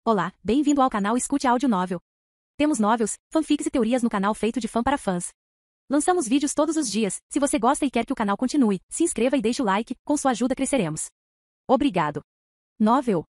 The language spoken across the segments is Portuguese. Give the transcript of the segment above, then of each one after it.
Olá, bem-vindo ao canal Escute Áudio Novel. Temos novels, fanfics e teorias no canal feito de fã para fãs. Lançamos vídeos todos os dias. Se você gosta e quer que o canal continue, se inscreva e deixe o like, com sua ajuda cresceremos. Obrigado. Novel.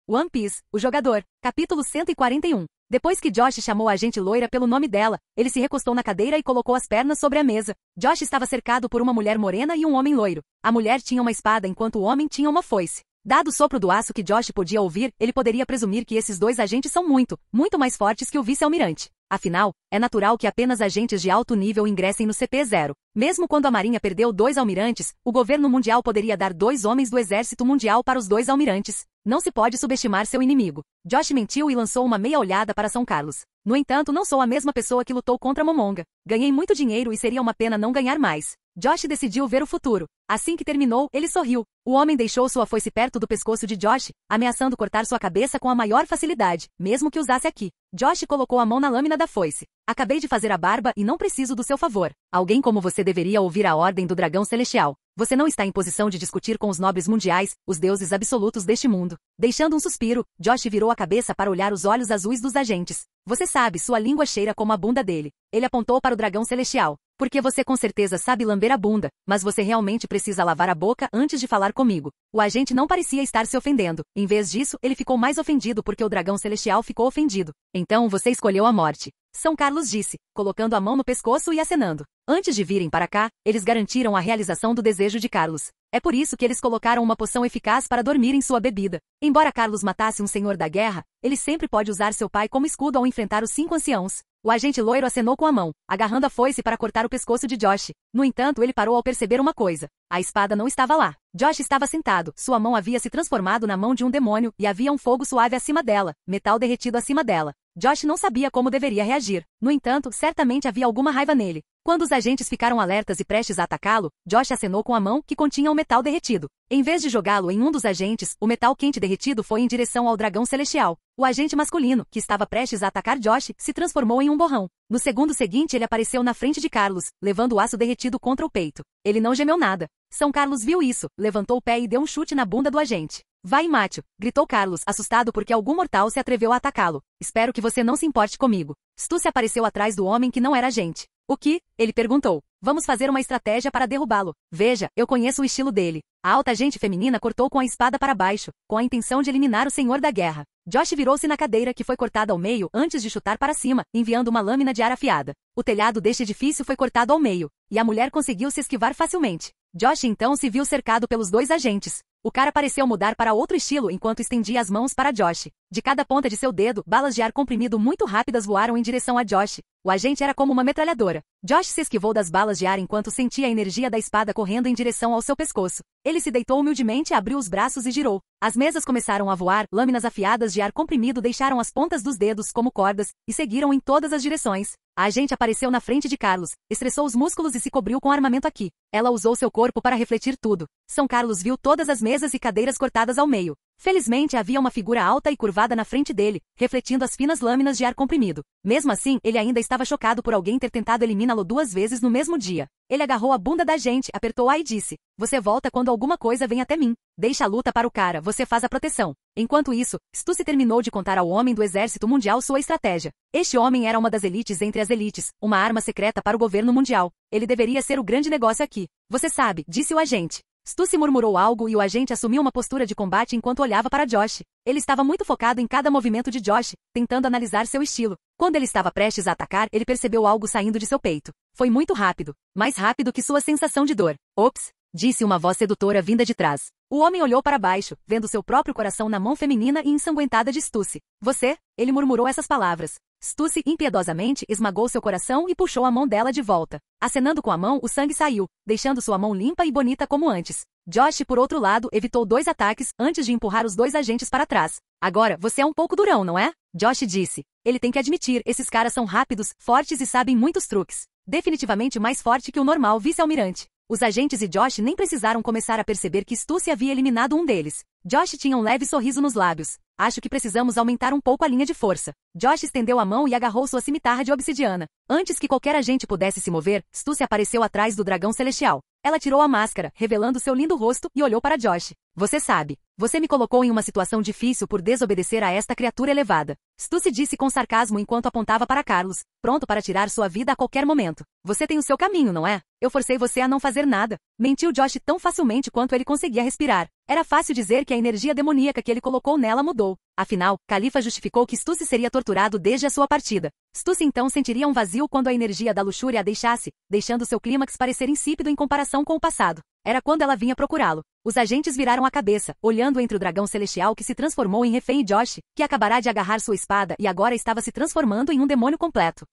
One Piece, o jogador, capítulo 141. Depois que Josh chamou a agente loira pelo nome dela, ele se recostou na cadeira e colocou as pernas sobre a mesa. Josh estava cercado por uma mulher morena e um homem loiro. A mulher tinha uma espada enquanto o homem tinha uma foice. Dado o sopro do aço que Josh podia ouvir, ele poderia presumir que esses dois agentes são muito mais fortes que o vice-almirante. Afinal, é natural que apenas agentes de alto nível ingressem no CP-0. Mesmo quando a Marinha perdeu 2 almirantes, o governo mundial poderia dar 2 homens do exército mundial para os 2 almirantes. Não se pode subestimar seu inimigo. Josh mentiu e lançou uma meia olhada para São Carlos. No entanto, não sou a mesma pessoa que lutou contra Momonga. Ganhei muito dinheiro e seria uma pena não ganhar mais. Josh decidiu ver o futuro. Assim que terminou, ele sorriu. O homem deixou sua foice perto do pescoço de Josh, ameaçando cortar sua cabeça com a maior facilidade, mesmo que usasse aqui. Josh colocou a mão na lâmina da foice. Acabei de fazer a barba e não preciso do seu favor. Alguém como você deveria ouvir a ordem do dragão celestial. Você não está em posição de discutir com os nobres mundiais, os deuses absolutos deste mundo. Deixando um suspiro, Josh virou a cabeça para olhar os olhos azuis dos agentes. Você sabe, sua língua cheira como a bunda dele. Ele apontou para o dragão celestial. Porque você com certeza sabe lamber a bunda, mas você realmente precisa lavar a boca antes de falar comigo. O agente não parecia estar se ofendendo. Em vez disso, ele ficou mais ofendido porque o dragão celestial ficou ofendido. Então você escolheu a morte. São Carlos disse, colocando a mão no pescoço e acenando. Antes de virem para cá, eles garantiram a realização do desejo de Carlos. É por isso que eles colocaram uma poção eficaz para dormir em sua bebida. Embora Carlos matasse um senhor da guerra, ele sempre pode usar seu pai como escudo ao enfrentar os 5 anciãos. O agente loiro acenou com a mão, agarrando a foice para cortar o pescoço de Josh. No entanto, ele parou ao perceber uma coisa. A espada não estava lá. Josh estava sentado, sua mão havia se transformado na mão de um demônio e havia um fogo suave acima dela, metal derretido acima dela. Josh não sabia como deveria reagir. No entanto, certamente havia alguma raiva nele. Quando os agentes ficaram alertas e prestes a atacá-lo, Josh acenou com a mão que continha o metal derretido. Em vez de jogá-lo em um dos agentes, o metal quente derretido foi em direção ao dragão celestial. O agente masculino, que estava prestes a atacar Josh, se transformou em um borrão. No segundo seguinte ele apareceu na frente de Carlos, levando o aço derretido contra o peito. Ele não gemeu nada. São Carlos viu isso, levantou o pé e deu um chute na bunda do agente. Vai, Mátio, gritou Carlos, assustado porque algum mortal se atreveu a atacá-lo. Espero que você não se importe comigo. Stussy apareceu atrás do homem que não era agente. O que? Ele perguntou. Vamos fazer uma estratégia para derrubá-lo. Veja, eu conheço o estilo dele. A alta agente feminina cortou com a espada para baixo, com a intenção de eliminar o senhor da guerra. Josh virou-se na cadeira que foi cortada ao meio antes de chutar para cima, enviando uma lâmina de ar afiada. O telhado deste edifício foi cortado ao meio, e a mulher conseguiu se esquivar facilmente. Josh então se viu cercado pelos 2 agentes. O cara pareceu mudar para outro estilo enquanto estendia as mãos para Josh. De cada ponta de seu dedo, balas de ar comprimido muito rápidas voaram em direção a Josh. O agente era como uma metralhadora. Josh se esquivou das balas de ar enquanto sentia a energia da espada correndo em direção ao seu pescoço. Ele se deitou humildemente, abriu os braços e girou. As mesas começaram a voar, lâminas afiadas de ar comprimido deixaram as pontas dos dedos como cordas e seguiram em todas as direções. A agente apareceu na frente de Carlos, estressou os músculos e se cobriu com armamento aqui. Ela usou seu corpo para refletir tudo. São Carlos viu todas as mesas e cadeiras cortadas ao meio. Felizmente havia uma figura alta e curvada na frente dele, refletindo as finas lâminas de ar comprimido. Mesmo assim, ele ainda estava chocado por alguém ter tentado eliminá-lo 2 vezes no mesmo dia. Ele agarrou a bunda da gente, apertou-a e disse, você volta quando alguma coisa vem até mim. Deixa a luta para o cara, você faz a proteção. Enquanto isso, Stussy terminou de contar ao homem do exército mundial sua estratégia. Este homem era uma das elites entre as elites, uma arma secreta para o governo mundial. Ele deveria ser o grande negócio aqui. Você sabe, disse o agente. Stussy murmurou algo e o agente assumiu uma postura de combate enquanto olhava para Josh. Ele estava muito focado em cada movimento de Josh, tentando analisar seu estilo. Quando ele estava prestes a atacar, ele percebeu algo saindo de seu peito. Foi muito rápido. Mais rápido que sua sensação de dor. Ops! Disse uma voz sedutora vinda de trás. O homem olhou para baixo, vendo seu próprio coração na mão feminina e ensanguentada de Stussy. Você? Ele murmurou essas palavras. Stussy impiedosamente esmagou seu coração e puxou a mão dela de volta. Acenando com a mão, o sangue saiu, deixando sua mão limpa e bonita como antes. Josh, por outro lado, evitou 2 ataques antes de empurrar os 2 agentes para trás. Agora, você é um pouco durão, não é? Josh disse. Ele tem que admitir, esses caras são rápidos, fortes e sabem muitos truques. Definitivamente mais forte que o normal vice-almirante. Os agentes e Josh nem precisaram começar a perceber que Stussy havia eliminado um deles. Josh tinha um leve sorriso nos lábios. Acho que precisamos aumentar um pouco a linha de força. Josh estendeu a mão e agarrou sua cimitarra de obsidiana. Antes que qualquer agente pudesse se mover, Stussy apareceu atrás do dragão celestial. Ela tirou a máscara, revelando seu lindo rosto, e olhou para Josh. Você sabe. Você me colocou em uma situação difícil por desobedecer a esta criatura elevada. Stussy disse com sarcasmo enquanto apontava para Carlos, pronto para tirar sua vida a qualquer momento. Você tem o seu caminho, não é? Eu forcei você a não fazer nada. Mentiu Josh tão facilmente quanto ele conseguia respirar. Era fácil dizer que a energia demoníaca que ele colocou nela mudou. Afinal, Khalifa justificou que Stussy seria torturado desde a sua partida. Stussy então sentiria um vazio quando a energia da luxúria a deixasse, deixando seu clímax parecer insípido em comparação com o passado. Era quando ela vinha procurá-lo. Os agentes viraram a cabeça, olhando entre o dragão celestial que se transformou em refém e Josh, que acabará de agarrar sua espada e agora estava se transformando em um demônio completo.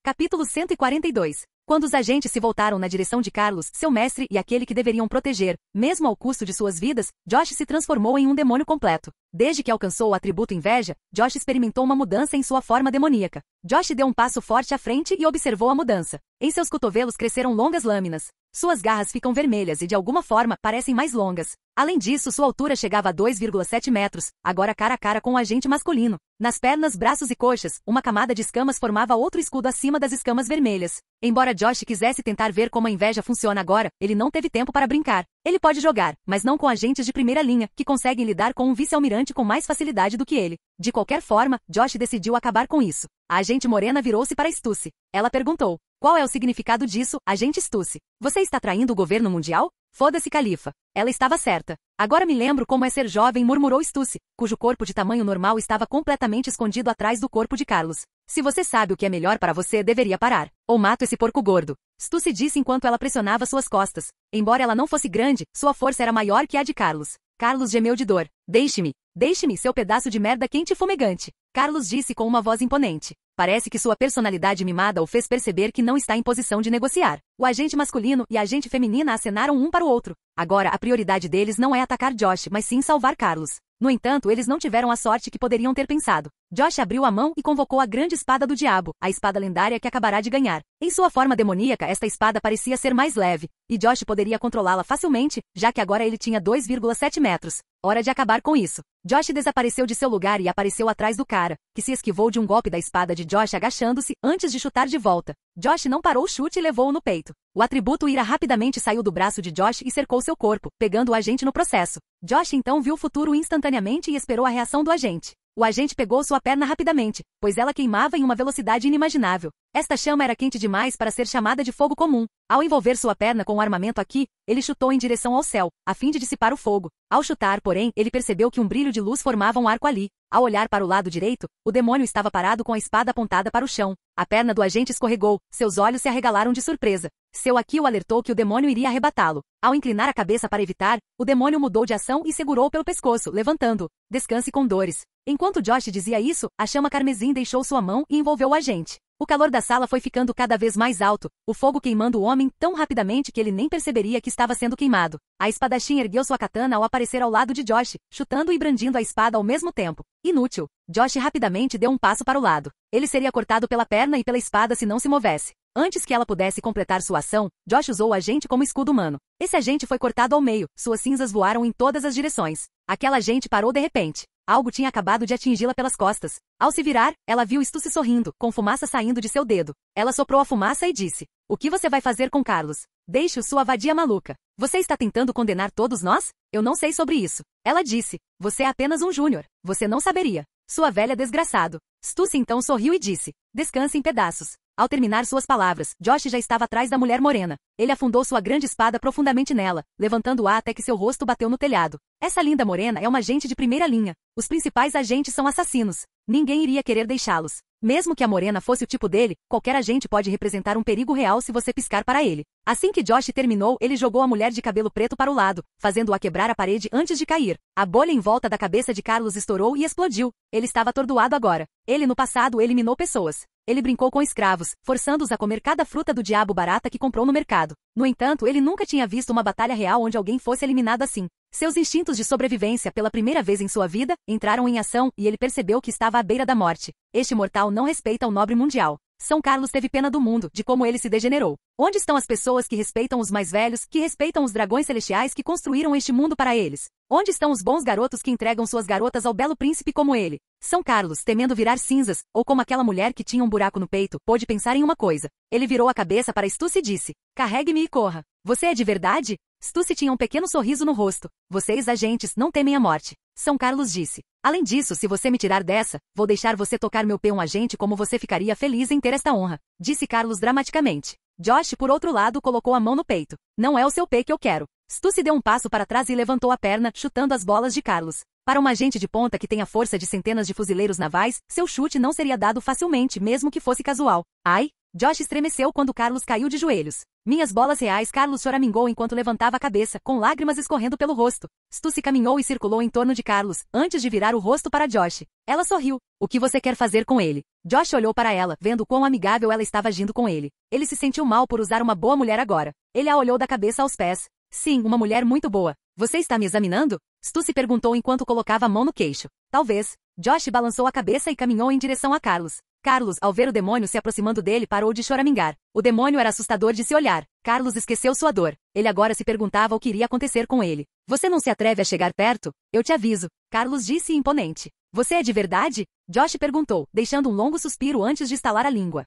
Capítulo 142. Quando os agentes se voltaram na direção de Carlos, seu mestre e aquele que deveriam proteger, mesmo ao custo de suas vidas, Josh se transformou em um demônio completo. Desde que alcançou o atributo inveja, Josh experimentou uma mudança em sua forma demoníaca. Josh deu um passo forte à frente e observou a mudança. Em seus cotovelos cresceram longas lâminas. Suas garras ficam vermelhas e de alguma forma parecem mais longas. Além disso, sua altura chegava a 2,7 metros, agora cara a cara com o agente masculino. Nas pernas, braços e coxas, uma camada de escamas formava outro escudo acima das escamas vermelhas. Embora Josh quisesse tentar ver como a inveja funciona agora, ele não teve tempo para brincar. Ele pode jogar, mas não com agentes de primeira linha, que conseguem lidar com um vice-almirante com mais facilidade do que ele. De qualquer forma, Josh decidiu acabar com isso. A agente morena virou-se para Stussy. Ela perguntou: qual é o significado disso, agente Stussy? Você está traindo o governo mundial? Foda-se, Khalifa. Ela estava certa. Agora me lembro como é ser jovem, murmurou Stussy, cujo corpo de tamanho normal estava completamente escondido atrás do corpo de Carlos. Se você sabe o que é melhor para você, deveria parar. Ou mato esse porco gordo. Stussy disse enquanto ela pressionava suas costas. Embora ela não fosse grande, sua força era maior que a de Carlos. Carlos gemeu de dor. Deixe-me. Deixe-me, seu pedaço de merda quente e fumegante. Carlos disse com uma voz imponente. Parece que sua personalidade mimada o fez perceber que não está em posição de negociar. O agente masculino e a agente feminina acenaram um para o outro. Agora, a prioridade deles não é atacar Josh, mas sim salvar Carlos. No entanto, eles não tiveram a sorte que poderiam ter pensado. Josh abriu a mão e convocou a grande espada do diabo, a espada lendária que acabará de ganhar. Em sua forma demoníaca, esta espada parecia ser mais leve, e Josh poderia controlá-la facilmente, já que agora ele tinha 2,7 metros. Hora de acabar com isso. Josh desapareceu de seu lugar e apareceu atrás do cara, que se esquivou de um golpe da espada de Josh agachando-se antes de chutar de volta. Josh não parou o chute e levou-o no peito. O atributo ira rapidamente saiu do braço de Josh e cercou seu corpo, pegando o agente no processo. Josh então viu o futuro instantaneamente e esperou a reação do agente. O agente pegou sua perna rapidamente, pois ela queimava em uma velocidade inimaginável. Esta chama era quente demais para ser chamada de fogo comum. Ao envolver sua perna com o armamento aqui, ele chutou em direção ao céu, a fim de dissipar o fogo. Ao chutar, porém, ele percebeu que um brilho de luz formava um arco ali. Ao olhar para o lado direito, o demônio estava parado com a espada apontada para o chão. A perna do agente escorregou, seus olhos se arregalaram de surpresa. Seu Aki o alertou que o demônio iria arrebatá-lo. Ao inclinar a cabeça para evitar, o demônio mudou de ação e segurou pelo pescoço, levantando-o. Descanse com dores. Enquanto Josh dizia isso, a chama carmesim deixou sua mão e envolveu o agente. O calor da sala foi ficando cada vez mais alto, o fogo queimando o homem tão rapidamente que ele nem perceberia que estava sendo queimado. A espadachim ergueu sua katana ao aparecer ao lado de Josh, chutando e brandindo a espada ao mesmo tempo. Inútil. Josh rapidamente deu um passo para o lado. Ele seria cortado pela perna e pela espada se não se movesse. Antes que ela pudesse completar sua ação, Josh usou o agente como escudo humano. Esse agente foi cortado ao meio, suas cinzas voaram em todas as direções. Aquela agente parou de repente. Algo tinha acabado de atingi-la pelas costas. Ao se virar, ela viu Stussy sorrindo, com fumaça saindo de seu dedo. Ela soprou a fumaça e disse: "O que você vai fazer com Carlos? Deixe-o, sua vadia maluca. Você está tentando condenar todos nós? Eu não sei sobre isso." Ela disse: "Você é apenas um júnior. Você não saberia. Sua velha desgraçado." Stussy então sorriu e disse: "Descanse em pedaços." Ao terminar suas palavras, Josh já estava atrás da mulher morena. Ele afundou sua grande espada profundamente nela, levantando-a até que seu rosto bateu no telhado. Essa linda morena é uma agente de primeira linha. Os principais agentes são assassinos. Ninguém iria querer deixá-los. Mesmo que a morena fosse o tipo dele, qualquer agente pode representar um perigo real se você piscar para ele. Assim que Josh terminou, ele jogou a mulher de cabelo preto para o lado, fazendo-a quebrar a parede antes de cair. A bolha em volta da cabeça de Carlos estourou e explodiu. Ele estava atordoado agora. Ele no passado eliminou pessoas. Ele brincou com escravos, forçando-os a comer cada fruta do diabo barata que comprou no mercado. No entanto, ele nunca tinha visto uma batalha real onde alguém fosse eliminado assim. Seus instintos de sobrevivência, pela primeira vez em sua vida, entraram em ação e ele percebeu que estava à beira da morte. Este mortal não respeita o nobre mundial. São Carlos teve pena do mundo, de como ele se degenerou. Onde estão as pessoas que respeitam os mais velhos, que respeitam os dragões celestiais que construíram este mundo para eles? Onde estão os bons garotos que entregam suas garotas ao belo príncipe como ele? São Carlos, temendo virar cinzas, ou como aquela mulher que tinha um buraco no peito, pôde pensar em uma coisa. Ele virou a cabeça para Stussy e disse: carregue-me e corra. Você é de verdade? Stussy tinha um pequeno sorriso no rosto. Vocês, agentes, não temem a morte. São Carlos disse: além disso, se você me tirar dessa, vou deixar você tocar meu pé um agente como você ficaria feliz em ter esta honra. Disse Carlos dramaticamente. Josh, por outro lado, colocou a mão no peito. Não é o seu pé que eu quero. Stussy deu um passo para trás e levantou a perna, chutando as bolas de Carlos. Para um agente de ponta que tem a força de centenas de fuzileiros navais, seu chute não seria dado facilmente, mesmo que fosse casual. Ai! Josh estremeceu quando Carlos caiu de joelhos. Minhas bolas reais, Carlos choramingou enquanto levantava a cabeça, com lágrimas escorrendo pelo rosto. Stussy caminhou e circulou em torno de Carlos, antes de virar o rosto para Josh. Ela sorriu. O que você quer fazer com ele? Josh olhou para ela, vendo quão amigável ela estava agindo com ele. Ele se sentiu mal por usar uma boa mulher agora. Ele a olhou da cabeça aos pés. Sim, uma mulher muito boa. Você está me examinando? Stussy perguntou enquanto colocava a mão no queixo. Talvez. Josh balançou a cabeça e caminhou em direção a Carlos. Carlos, ao ver o demônio se aproximando dele, parou de choramingar. O demônio era assustador de se olhar. Carlos esqueceu sua dor. Ele agora se perguntava o que iria acontecer com ele. Você não se atreve a chegar perto? Eu te aviso. Carlos disse imponente. Você é de verdade? Josh perguntou, deixando um longo suspiro antes de estalar a língua.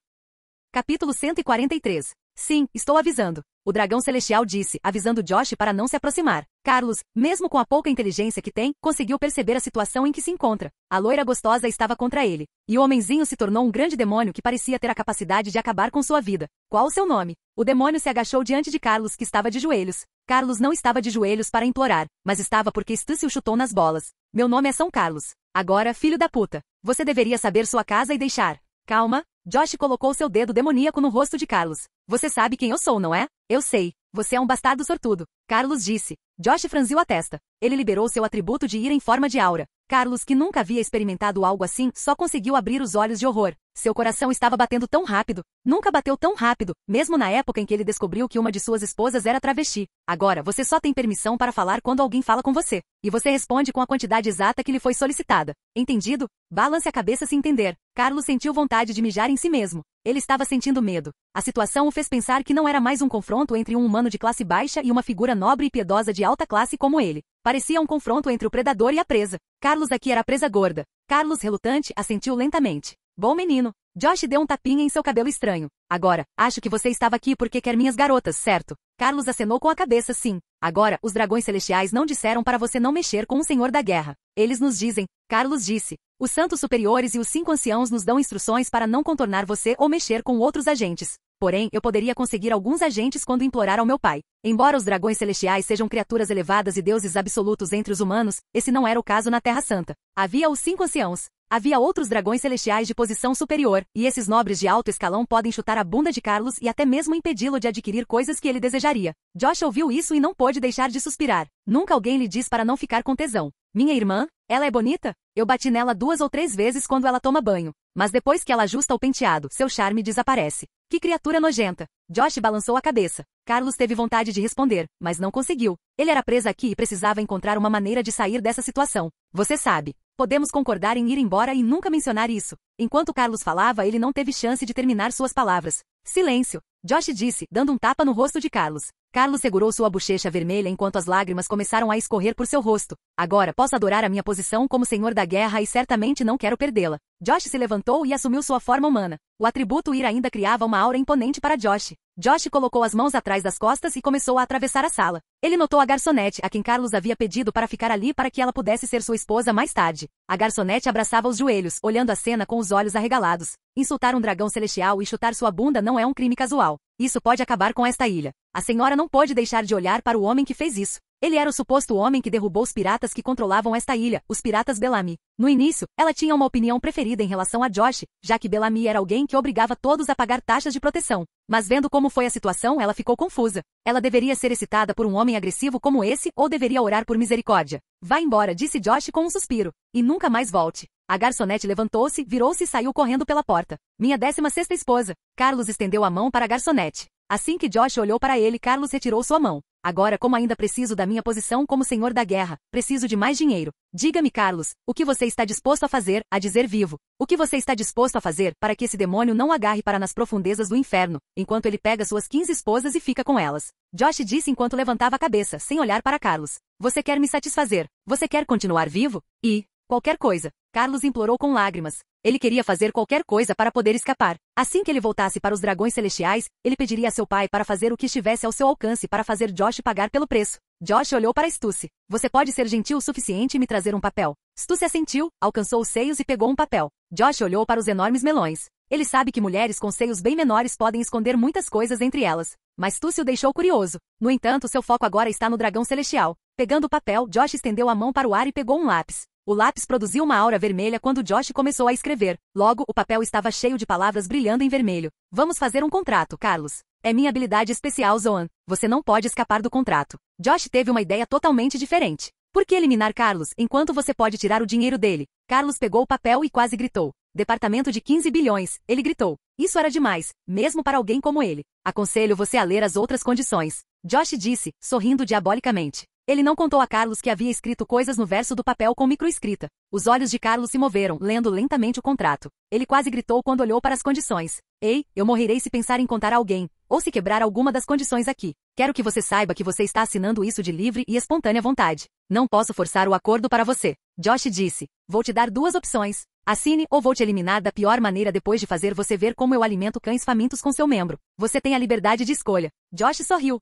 Capítulo 143. Sim, estou avisando. O dragão celestial disse, avisando Josh para não se aproximar. Carlos, mesmo com a pouca inteligência que tem, conseguiu perceber a situação em que se encontra. A loira gostosa estava contra ele. E o homenzinho se tornou um grande demônio que parecia ter a capacidade de acabar com sua vida. Qual o seu nome? O demônio se agachou diante de Carlos, que estava de joelhos. Carlos não estava de joelhos para implorar, mas estava porque Stussy o chutou nas bolas. Meu nome é São Carlos. Agora, filho da puta. Você deveria saber sua casa e deixar. Calma. Josh colocou seu dedo demoníaco no rosto de Carlos. Você sabe quem eu sou, não é? Eu sei. Você é um bastardo sortudo. Carlos disse. Josh franziu a testa. Ele liberou seu atributo de ira em forma de aura. Carlos, que nunca havia experimentado algo assim, só conseguiu abrir os olhos de horror. Seu coração estava batendo tão rápido. Nunca bateu tão rápido, mesmo na época em que ele descobriu que uma de suas esposas era travesti. Agora, você só tem permissão para falar quando alguém fala com você. E você responde com a quantidade exata que lhe foi solicitada. Entendido? Balance a cabeça se entender. Carlos sentiu vontade de mijar em si mesmo. Ele estava sentindo medo. A situação o fez pensar que não era mais um confronto entre um humano de classe baixa e uma figura nobre e piedosa de alta classe como ele. Parecia um confronto entre o predador e a presa. Carlos aqui era a presa gorda. Carlos, relutante, assentiu lentamente. Bom menino. Josh deu um tapinha em seu cabelo estranho. Agora, acho que você estava aqui porque quer minhas garotas, certo? Carlos acenou com a cabeça sim. Agora, os dragões celestiais não disseram para você não mexer com o Senhor da Guerra. Eles nos dizem. Carlos disse. Os santos superiores e os 5 anciãos nos dão instruções para não contornar você ou mexer com outros agentes. Porém, eu poderia conseguir alguns agentes quando implorar ao meu pai. Embora os dragões celestiais sejam criaturas elevadas e deuses absolutos entre os humanos, esse não era o caso na Terra Santa. Havia os 5 anciãos. Havia outros dragões celestiais de posição superior, e esses nobres de alto escalão podem chutar a bunda de Carlos e até mesmo impedi-lo de adquirir coisas que ele desejaria. Josh ouviu isso e não pôde deixar de suspirar. Nunca alguém lhe diz para não ficar com tesão. Minha irmã? Ela é bonita? Eu bati nela 2 ou 3 vezes quando ela toma banho. Mas depois que ela ajusta o penteado, seu charme desaparece. Que criatura nojenta. Josh balançou a cabeça. Carlos teve vontade de responder, mas não conseguiu. Ele era preso aqui e precisava encontrar uma maneira de sair dessa situação. Você sabe. Podemos concordar em ir embora e nunca mencionar isso. Enquanto Carlos falava, ele não teve chance de terminar suas palavras. Silêncio. Josh disse, dando um tapa no rosto de Carlos. Carlos segurou sua bochecha vermelha enquanto as lágrimas começaram a escorrer por seu rosto. Agora posso adorar a minha posição como senhor da guerra e certamente não quero perdê-la. Josh se levantou e assumiu sua forma humana. O atributo ira ainda criava uma aura imponente para Josh. Josh colocou as mãos atrás das costas e começou a atravessar a sala. Ele notou a garçonete, a quem Carlos havia pedido para ficar ali para que ela pudesse ser sua esposa mais tarde. A garçonete abraçava os joelhos, olhando a cena com os olhos arregalados. Insultar um dragão celestial e chutar sua bunda não é um crime casual. Isso pode acabar com esta ilha. A senhora não pode deixar de olhar para o homem que fez isso. Ele era o suposto homem que derrubou os piratas que controlavam esta ilha, os piratas Bellamy. No início, ela tinha uma opinião preferida em relação a Josh, já que Bellamy era alguém que obrigava todos a pagar taxas de proteção. Mas vendo como foi a situação, ela ficou confusa. Ela deveria ser excitada por um homem agressivo como esse ou deveria orar por misericórdia? Vá embora, disse Josh com um suspiro. E nunca mais volte. A garçonete levantou-se, virou-se e saiu correndo pela porta. Minha 16ª esposa. Carlos estendeu a mão para a garçonete. Assim que Josh olhou para ele, Carlos retirou sua mão. Agora, como ainda preciso da minha posição como senhor da guerra, preciso de mais dinheiro. Diga-me, Carlos, o que você está disposto a fazer, a dizer vivo? O que você está disposto a fazer para que esse demônio não o agarre para nas profundezas do inferno, enquanto ele pega suas 15 esposas e fica com elas? Josh disse enquanto levantava a cabeça, sem olhar para Carlos. Você quer me satisfazer? Você quer continuar vivo? Qualquer coisa. Carlos implorou com lágrimas. Ele queria fazer qualquer coisa para poder escapar. Assim que ele voltasse para os dragões celestiais, ele pediria a seu pai para fazer o que estivesse ao seu alcance para fazer Josh pagar pelo preço. Josh olhou para Stussy. Você pode ser gentil o suficiente e me trazer um papel? Stussy assentiu, alcançou os seios e pegou um papel. Josh olhou para os enormes melões. Ele sabe que mulheres com seios bem menores podem esconder muitas coisas entre elas. Mas Stussy o deixou curioso. No entanto, seu foco agora está no dragão celestial. Pegando o papel, Josh estendeu a mão para o ar e pegou um lápis. O lápis produziu uma aura vermelha quando Josh começou a escrever. Logo, o papel estava cheio de palavras brilhando em vermelho. Vamos fazer um contrato, Carlos. É minha habilidade especial, Zoan. Você não pode escapar do contrato. Josh teve uma ideia totalmente diferente. Por que eliminar Carlos enquanto você pode tirar o dinheiro dele? Carlos pegou o papel e quase gritou. Departamento de 15 bilhões, ele gritou. Isso era demais, mesmo para alguém como ele. Aconselho você a ler as outras condições. Josh disse, sorrindo diabolicamente. Ele não contou a Carlos que havia escrito coisas no verso do papel com microescrita. Os olhos de Carlos se moveram, lendo lentamente o contrato. Ele quase gritou quando olhou para as condições. Ei, eu morrerei se pensar em contar a alguém, ou se quebrar alguma das condições aqui. Quero que você saiba que você está assinando isso de livre e espontânea vontade. Não posso forçar o acordo para você. Josh disse. Vou te dar duas opções. Assine ou vou te eliminar da pior maneira depois de fazer você ver como eu alimento cães famintos com seu membro. Você tem a liberdade de escolha. Josh sorriu.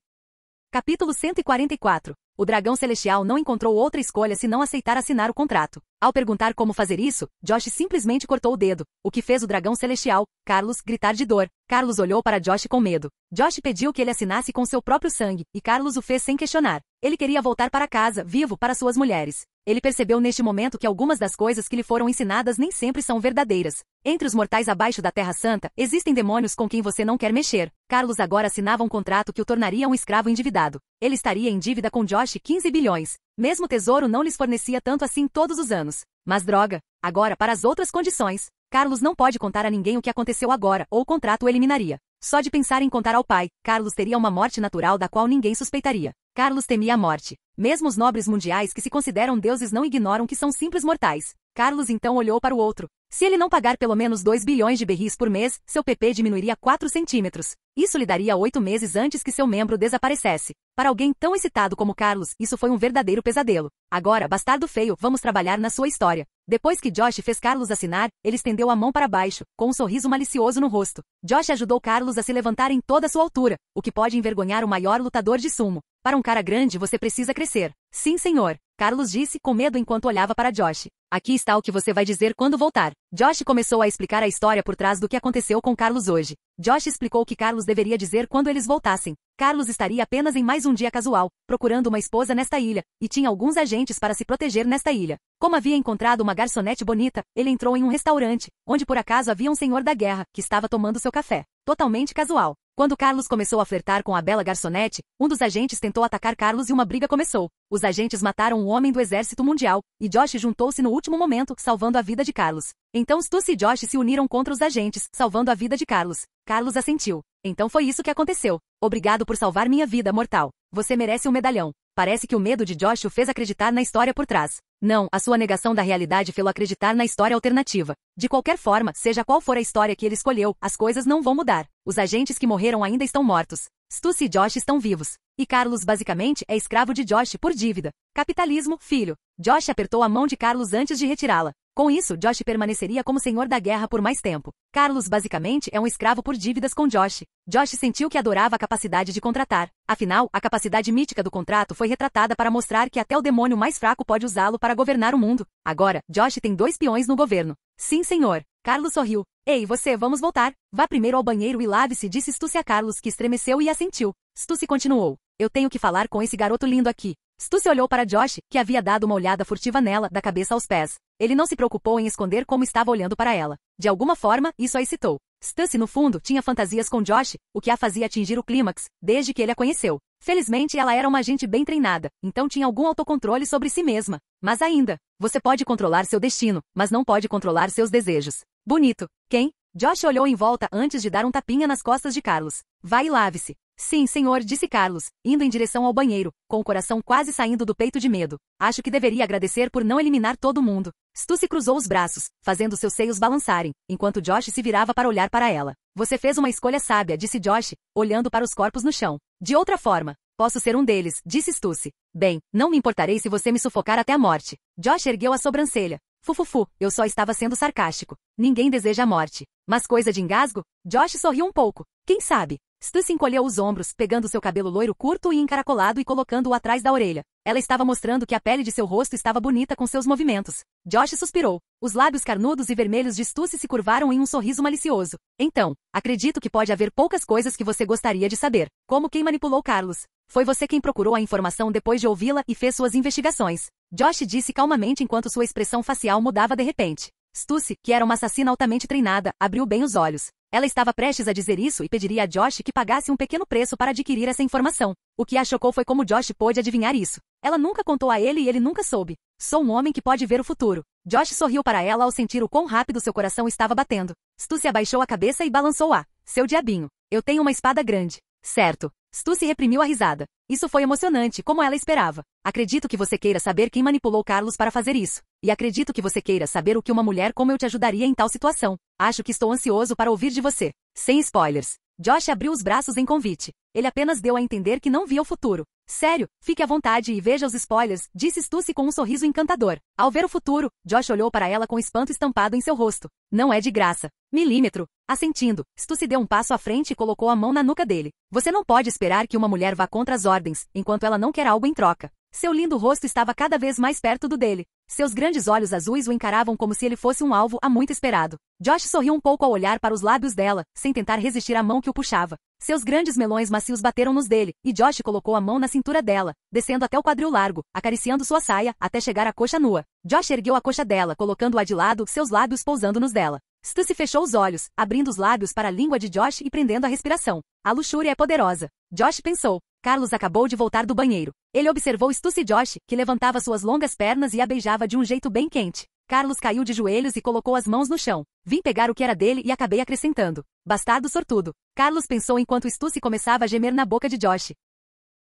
Capítulo 144. O dragão celestial não encontrou outra escolha senão aceitar assinar o contrato. Ao perguntar como fazer isso, Josh simplesmente cortou o dedo, o que fez o dragão celestial, Carlos, gritar de dor. Carlos olhou para Josh com medo. Josh pediu que ele assinasse com seu próprio sangue, e Carlos o fez sem questionar. Ele queria voltar para casa, vivo, para suas mulheres. Ele percebeu neste momento que algumas das coisas que lhe foram ensinadas nem sempre são verdadeiras. Entre os mortais abaixo da Terra Santa, existem demônios com quem você não quer mexer. Carlos agora assinava um contrato que o tornaria um escravo endividado. Ele estaria em dívida com Josh 15 bilhões. Mesmo o tesouro não lhes fornecia tanto assim todos os anos. Mas droga! Agora, para as outras condições. Carlos não pode contar a ninguém o que aconteceu agora, ou o contrato o eliminaria. Só de pensar em contar ao pai, Carlos teria uma morte natural da qual ninguém suspeitaria. Carlos temia a morte. Mesmo os nobres mundiais que se consideram deuses não ignoram que são simples mortais. Carlos então olhou para o outro. Se ele não pagar pelo menos 2 bilhões de berris por mês, seu PP diminuiria 4 centímetros. Isso lhe daria 8 meses antes que seu membro desaparecesse. Para alguém tão excitado como Carlos, isso foi um verdadeiro pesadelo. Agora, bastardo feio, vamos trabalhar na sua história. Depois que Josh fez Carlos assinar, ele estendeu a mão para baixo, com um sorriso malicioso no rosto. Josh ajudou Carlos a se levantar em toda a sua altura, o que pode envergonhar o maior lutador de sumo. Para um cara grande você precisa crescer. Sim, senhor. Carlos disse com medo enquanto olhava para Josh. Aqui está o que você vai dizer quando voltar. Josh começou a explicar a história por trás do que aconteceu com Carlos hoje. Josh explicou o que Carlos deveria dizer quando eles voltassem. Carlos estaria apenas em mais um dia casual, procurando uma esposa nesta ilha, e tinha alguns agentes para se proteger nesta ilha. Como havia encontrado uma garçonete bonita, ele entrou em um restaurante, onde por acaso havia um senhor da guerra, que estava tomando seu café. Totalmente casual. Quando Carlos começou a flertar com a bela garçonete, um dos agentes tentou atacar Carlos e uma briga começou. Os agentes mataram um homem do exército mundial, e Josh juntou-se no último momento, salvando a vida de Carlos. Então Stussy e Josh se uniram contra os agentes, salvando a vida de Carlos. Carlos assentiu. Então foi isso que aconteceu. Obrigado por salvar minha vida, mortal. Você merece um medalhão. Parece que o medo de Josh o fez acreditar na história por trás. Não, a sua negação da realidade fez-o acreditar na história alternativa. De qualquer forma, seja qual for a história que ele escolheu, as coisas não vão mudar. Os agentes que morreram ainda estão mortos. Stussy e Josh estão vivos. E Carlos basicamente é escravo de Josh por dívida. Capitalismo, filho. Josh apertou a mão de Carlos antes de retirá-la. Com isso, Josh permaneceria como senhor da guerra por mais tempo. Carlos basicamente é um escravo por dívidas com Josh. Josh sentiu que adorava a capacidade de contratar. Afinal, a capacidade mítica do contrato foi retratada para mostrar que até o demônio mais fraco pode usá-lo para governar o mundo. Agora, Josh tem 2 peões no governo. Sim, senhor. Carlos sorriu. Ei, você, vamos voltar. Vá primeiro ao banheiro e lave-se, disse Stussy a Carlos, que estremeceu e assentiu. Stussy continuou. Eu tenho que falar com esse garoto lindo aqui. Stussy olhou para Josh, que havia dado uma olhada furtiva nela, da cabeça aos pés. Ele não se preocupou em esconder como estava olhando para ela. De alguma forma, isso a excitou. Stussy, no fundo, tinha fantasias com Josh, o que a fazia atingir o clímax, desde que ele a conheceu. Felizmente, ela era uma agente bem treinada, então tinha algum autocontrole sobre si mesma. Mas ainda, você pode controlar seu destino, mas não pode controlar seus desejos. Bonito. Quem? Josh olhou em volta antes de dar um tapinha nas costas de Carlos. Vai e lave-se. Sim, senhor, disse Carlos, indo em direção ao banheiro, com o coração quase saindo do peito de medo. Acho que deveria agradecer por não eliminar todo mundo. Stussy cruzou os braços, fazendo seus seios balançarem, enquanto Josh se virava para olhar para ela. Você fez uma escolha sábia, disse Josh, olhando para os corpos no chão. De outra forma, posso ser um deles, disse Stussy. Bem, não me importarei se você me sufocar até a morte. Josh ergueu a sobrancelha. Fufufu, eu só estava sendo sarcástico. Ninguém deseja a morte. Mas coisa de engasgo? Josh sorriu um pouco. Quem sabe? Stussy encolheu os ombros, pegando seu cabelo loiro curto e encaracolado e colocando-o atrás da orelha. Ela estava mostrando que a pele de seu rosto estava bonita com seus movimentos. Josh suspirou. Os lábios carnudos e vermelhos de Stussy se curvaram em um sorriso malicioso. Então, acredito que pode haver poucas coisas que você gostaria de saber. Como quem manipulou Carlos. Foi você quem procurou a informação depois de ouvi-la e fez suas investigações. Josh disse calmamente enquanto sua expressão facial mudava de repente. Stussy, que era uma assassina altamente treinada, abriu bem os olhos. Ela estava prestes a dizer isso e pediria a Josh que pagasse um pequeno preço para adquirir essa informação. O que a chocou foi como Josh pôde adivinhar isso. Ela nunca contou a ele e ele nunca soube. Sou um homem que pode ver o futuro. Josh sorriu para ela ao sentir o quão rápido seu coração estava batendo. Stussy abaixou a cabeça e balançou-a. Seu diabinho. Eu tenho uma espada grande. Certo. Stussy reprimiu a risada. Isso foi emocionante, como ela esperava. Acredito que você queira saber quem manipulou Carlos para fazer isso. E acredito que você queira saber o que uma mulher como eu te ajudaria em tal situação. Acho que estou ansioso para ouvir de você. Sem spoilers. Josh abriu os braços em convite. Ele apenas deu a entender que não via o futuro. Sério, fique à vontade e veja os spoilers, disse Stussy com um sorriso encantador. Ao ver o futuro, Josh olhou para ela com espanto estampado em seu rosto. Não é de graça. Milímetro. Assentindo, Stussy deu um passo à frente e colocou a mão na nuca dele. Você não pode esperar que uma mulher vá contra as ordens, enquanto ela não quer algo em troca. Seu lindo rosto estava cada vez mais perto do dele. Seus grandes olhos azuis o encaravam como se ele fosse um alvo há muito esperado. Josh sorriu um pouco ao olhar para os lábios dela, sem tentar resistir à mão que o puxava. Seus grandes melões macios bateram nos dele, e Josh colocou a mão na cintura dela, descendo até o quadril largo, acariciando sua saia, até chegar à coxa nua. Josh ergueu a coxa dela, colocando-a de lado, seus lábios pousando nos dela. Stussy fechou os olhos, abrindo os lábios para a língua de Josh e prendendo a respiração. A luxúria é poderosa. Josh pensou. Carlos acabou de voltar do banheiro. Ele observou Stussy e Josh, que levantava suas longas pernas e a beijava de um jeito bem quente. Carlos caiu de joelhos e colocou as mãos no chão. Vim pegar o que era dele e acabei acrescentando. Bastardo sortudo. Carlos pensou enquanto Stussy começava a gemer na boca de Josh.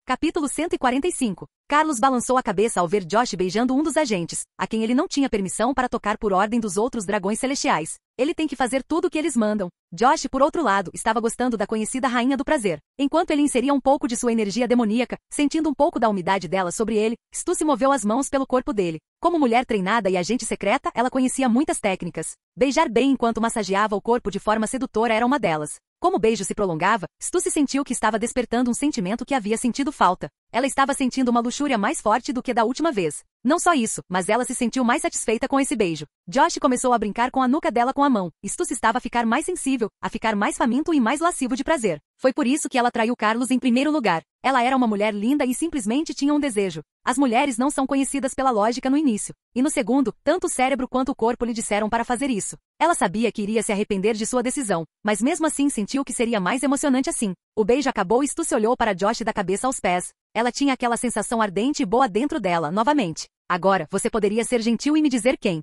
Capítulo 145. Carlos balançou a cabeça ao ver Josh beijando um dos agentes, a quem ele não tinha permissão para tocar por ordem dos outros dragões celestiais. Ele tem que fazer tudo o que eles mandam. Josh, por outro lado, estava gostando da conhecida Rainha do Prazer. Enquanto ele inseria um pouco de sua energia demoníaca, sentindo um pouco da umidade dela sobre ele, Stussy moveu as mãos pelo corpo dele. Como mulher treinada e agente secreta, ela conhecia muitas técnicas. Beijar bem enquanto massageava o corpo de forma sedutora era uma delas. Como o beijo se prolongava, Stussy sentiu que estava despertando um sentimento que havia sentido falta. Ela estava sentindo uma luxúria mais forte do que da última vez. Não só isso, mas ela se sentiu mais satisfeita com esse beijo. Josh começou a brincar com a nuca dela com a mão. Stussy estava a ficar mais sensível, a ficar mais faminto e mais lascivo de prazer. Foi por isso que ela traiu Carlos em primeiro lugar. Ela era uma mulher linda e simplesmente tinha um desejo. As mulheres não são conhecidas pela lógica no início. E no segundo, tanto o cérebro quanto o corpo lhe disseram para fazer isso. Ela sabia que iria se arrepender de sua decisão, mas mesmo assim sentiu que seria mais emocionante assim. O beijo acabou e Stussy olhou para Josh da cabeça aos pés. Ela tinha aquela sensação ardente e boa dentro dela, novamente. Agora, você poderia ser gentil e me dizer quem?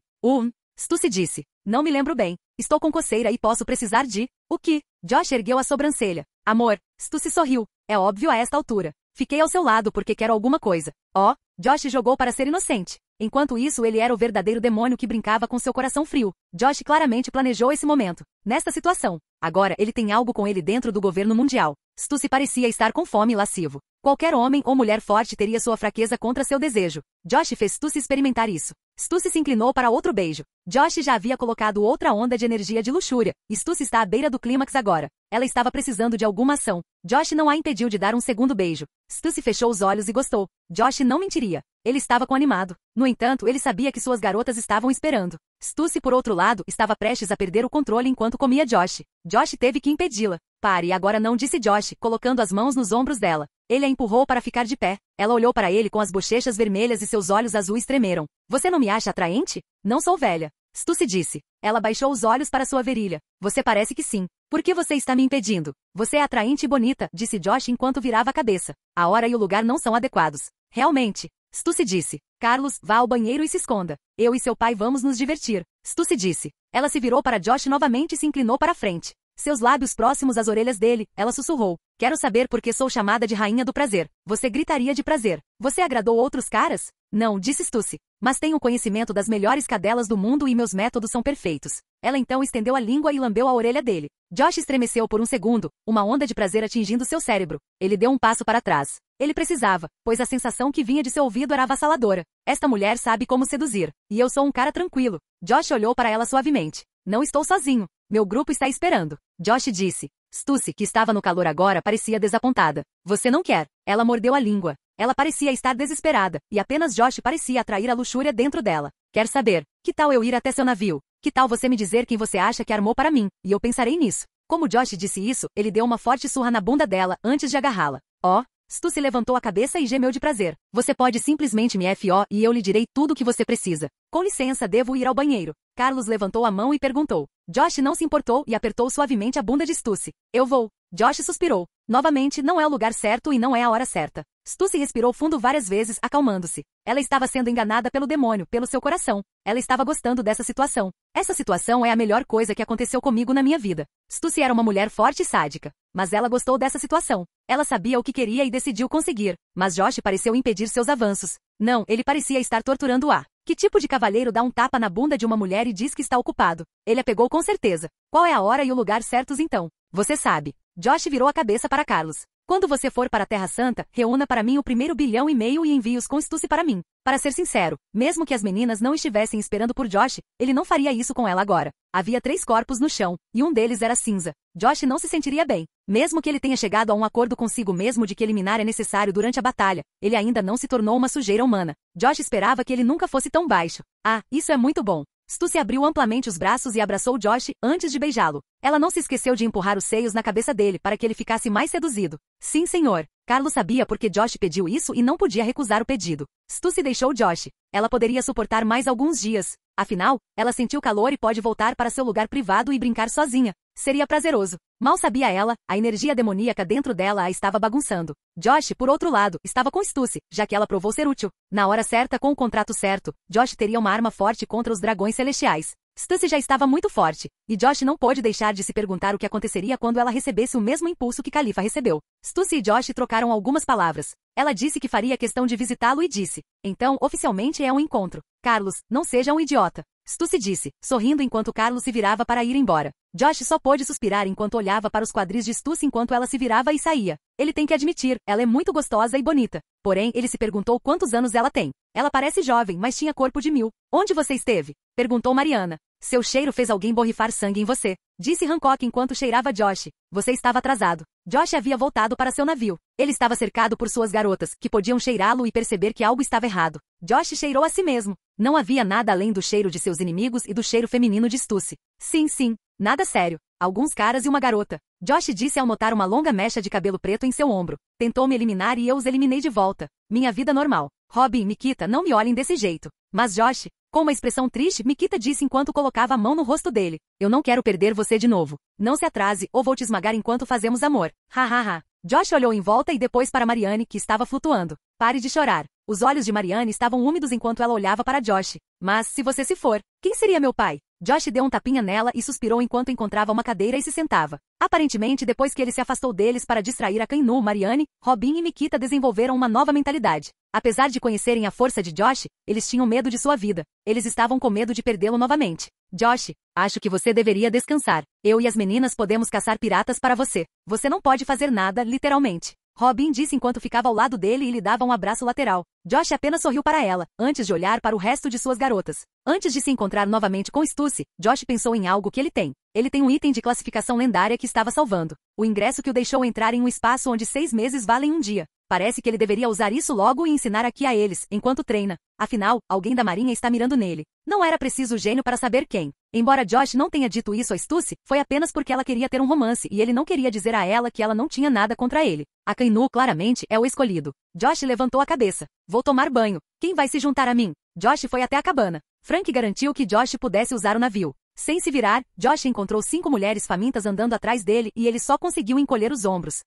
Stussy disse. Não me lembro bem. Estou com coceira e posso precisar de... O que? Josh ergueu a sobrancelha. Amor. Stussy sorriu. É óbvio a esta altura. Fiquei ao seu lado porque quero alguma coisa. Josh jogou para ser inocente. Enquanto isso, ele era o verdadeiro demônio que brincava com seu coração frio. Josh claramente planejou esse momento. Nesta situação. Agora, ele tem algo com ele dentro do governo mundial. Stussy parecia estar com fome e lascivo. Qualquer homem ou mulher forte teria sua fraqueza contra seu desejo. Josh fez Stussy experimentar isso. Stussy se inclinou para outro beijo. Josh já havia colocado outra onda de energia de luxúria. Stussy está à beira do clímax agora. Ela estava precisando de alguma ação. Josh não a impediu de dar um segundo beijo. Stussy fechou os olhos e gostou. Josh não mentiria. Ele estava animado. No entanto, ele sabia que suas garotas estavam esperando. Stussy, por outro lado, estava prestes a perder o controle enquanto comia Josh. Josh teve que impedi-la. Pare agora não, disse Josh, colocando as mãos nos ombros dela. Ele a empurrou para ficar de pé. Ela olhou para ele com as bochechas vermelhas e seus olhos azuis tremeram. Você não me acha atraente? Não sou velha. Stussy disse. Ela baixou os olhos para sua virilha. Você parece que sim. Por que você está me impedindo? Você é atraente e bonita, disse Josh enquanto virava a cabeça. A hora e o lugar não são adequados. Realmente. Stussy disse. Carlos, vá ao banheiro e se esconda. Eu e seu pai vamos nos divertir. Stussy disse. Ela se virou para Josh novamente e se inclinou para a frente. Seus lábios próximos às orelhas dele, ela sussurrou. Quero saber por que sou chamada de rainha do prazer. Você gritaria de prazer. Você agradou outros caras? Não, disse Stussy. Mas tenho conhecimento das melhores cadelas do mundo e meus métodos são perfeitos. Ela então estendeu a língua e lambeu a orelha dele. Josh estremeceu por um segundo, uma onda de prazer atingindo seu cérebro. Ele deu um passo para trás. Ele precisava, pois a sensação que vinha de seu ouvido era avassaladora. Esta mulher sabe como seduzir. E eu sou um cara tranquilo. Josh olhou para ela suavemente. Não estou sozinho. Meu grupo está esperando. Josh disse. Stussy, que estava no calor agora, parecia desapontada. Você não quer. Ela mordeu a língua. Ela parecia estar desesperada, e apenas Josh parecia atrair a luxúria dentro dela. Quer saber? Que tal eu ir até seu navio? Que tal você me dizer quem você acha que armou para mim? E eu pensarei nisso. Como Josh disse isso, ele deu uma forte surra na bunda dela antes de agarrá-la. Oh! Stussy levantou a cabeça e gemeu de prazer. Você pode simplesmente me FO e eu lhe direi tudo o que você precisa. Com licença, devo ir ao banheiro. Carlos levantou a mão e perguntou. Josh não se importou e apertou suavemente a bunda de Stussy. Eu vou. Josh suspirou. Novamente, não é o lugar certo e não é a hora certa. Stussy respirou fundo várias vezes, acalmando-se. Ela estava sendo enganada pelo demônio, pelo seu coração. Ela estava gostando dessa situação. Essa situação é a melhor coisa que aconteceu comigo na minha vida. Stussy era uma mulher forte e sádica. Mas ela gostou dessa situação. Ela sabia o que queria e decidiu conseguir. Mas Josh pareceu impedir seus avanços. Não, ele parecia estar torturando-a. Que tipo de cavalheiro dá um tapa na bunda de uma mulher e diz que está ocupado? Ele a pegou com certeza. Qual é a hora e o lugar certos então? Você sabe. Josh virou a cabeça para Carlos. Quando você for para a Terra Santa, reúna para mim o 1,5 bilhão e envie-os com Stussy para mim. Para ser sincero, mesmo que as meninas não estivessem esperando por Josh, ele não faria isso com ela agora. Havia 3 corpos no chão, e um deles era cinza. Josh não se sentiria bem. Mesmo que ele tenha chegado a um acordo consigo mesmo de que eliminar é necessário durante a batalha, ele ainda não se tornou uma sujeira humana. Josh esperava que ele nunca fosse tão baixo. Ah, isso é muito bom. Stussy abriu amplamente os braços e abraçou Josh antes de beijá-lo. Ela não se esqueceu de empurrar os seios na cabeça dele para que ele ficasse mais seduzido. Sim, senhor. Carlos sabia porque Josh pediu isso e não podia recusar o pedido. Stussy deixou Josh. Ela poderia suportar mais alguns dias. Afinal, ela sentiu calor e pode voltar para seu lugar privado e brincar sozinha. Seria prazeroso. Mal sabia ela, a energia demoníaca dentro dela a estava bagunçando. Josh, por outro lado, estava com Stussy, já que ela provou ser útil. Na hora certa, com o contrato certo, Josh teria uma arma forte contra os dragões celestiais. Stussy já estava muito forte, e Josh não pôde deixar de se perguntar o que aconteceria quando ela recebesse o mesmo impulso que Khalifa recebeu. Stussy e Josh trocaram algumas palavras. Ela disse que faria questão de visitá-lo e disse. Então, oficialmente é um encontro. Carlos, não seja um idiota. Stussy disse, sorrindo enquanto Carlos se virava para ir embora. Josh só pôde suspirar enquanto olhava para os quadris de Stussy enquanto ela se virava e saía. Ele tem que admitir, ela é muito gostosa e bonita. Porém, ele se perguntou quantos anos ela tem. Ela parece jovem, mas tinha corpo de 1000. Onde você esteve? Perguntou Mariana. Seu cheiro fez alguém borrifar sangue em você. Disse Hancock enquanto cheirava Josh. Você estava atrasado. Josh havia voltado para seu navio. Ele estava cercado por suas garotas, que podiam cheirá-lo e perceber que algo estava errado. Josh cheirou a si mesmo. Não havia nada além do cheiro de seus inimigos e do cheiro feminino de Stussy. Sim. Nada sério. Alguns caras e uma garota. Josh disse ao notar uma longa mecha de cabelo preto em seu ombro. Tentou me eliminar e eu os eliminei de volta. Minha vida normal. Robin e Mikita não me olhem desse jeito. Mas Josh, com uma expressão triste, Mikita disse enquanto colocava a mão no rosto dele. Eu não quero perder você de novo. Não se atrase, ou vou te esmagar enquanto fazemos amor. Ha. Josh olhou em volta e depois para Marianne, que estava flutuando. Pare de chorar. Os olhos de Marianne estavam úmidos enquanto ela olhava para Josh. Mas, se você se for, quem seria meu pai? Josh deu um tapinha nela e suspirou enquanto encontrava uma cadeira e se sentava. Aparentemente, depois que ele se afastou deles para distrair a Kainu, Marianne, Robin e Mikita desenvolveram uma nova mentalidade. Apesar de conhecerem a força de Josh, eles tinham medo de sua vida. Eles estavam com medo de perdê-lo novamente. Josh, acho que você deveria descansar. Eu e as meninas podemos caçar piratas para você. Você não pode fazer nada, literalmente. Robin disse enquanto ficava ao lado dele e lhe dava um abraço lateral. Josh apenas sorriu para ela, antes de olhar para o resto de suas garotas. Antes de se encontrar novamente com Stussy, Josh pensou em algo que ele tem. Ele tem um item de classificação lendária que estava salvando. O ingresso que o deixou entrar em um espaço onde 6 meses valem um dia. Parece que ele deveria usar isso logo e ensinar aqui a eles, enquanto treina. Afinal, alguém da marinha está mirando nele. Não era preciso gênio para saber quem. Embora Josh não tenha dito isso a Stussy, foi apenas porque ela queria ter um romance e ele não queria dizer a ela que ela não tinha nada contra ele. A Kainu claramente é o escolhido. Josh levantou a cabeça. Vou tomar banho. Quem vai se juntar a mim? Josh foi até a cabana. Frank garantiu que Josh pudesse usar o navio. Sem se virar, Josh encontrou 5 mulheres famintas andando atrás dele e ele só conseguiu encolher os ombros.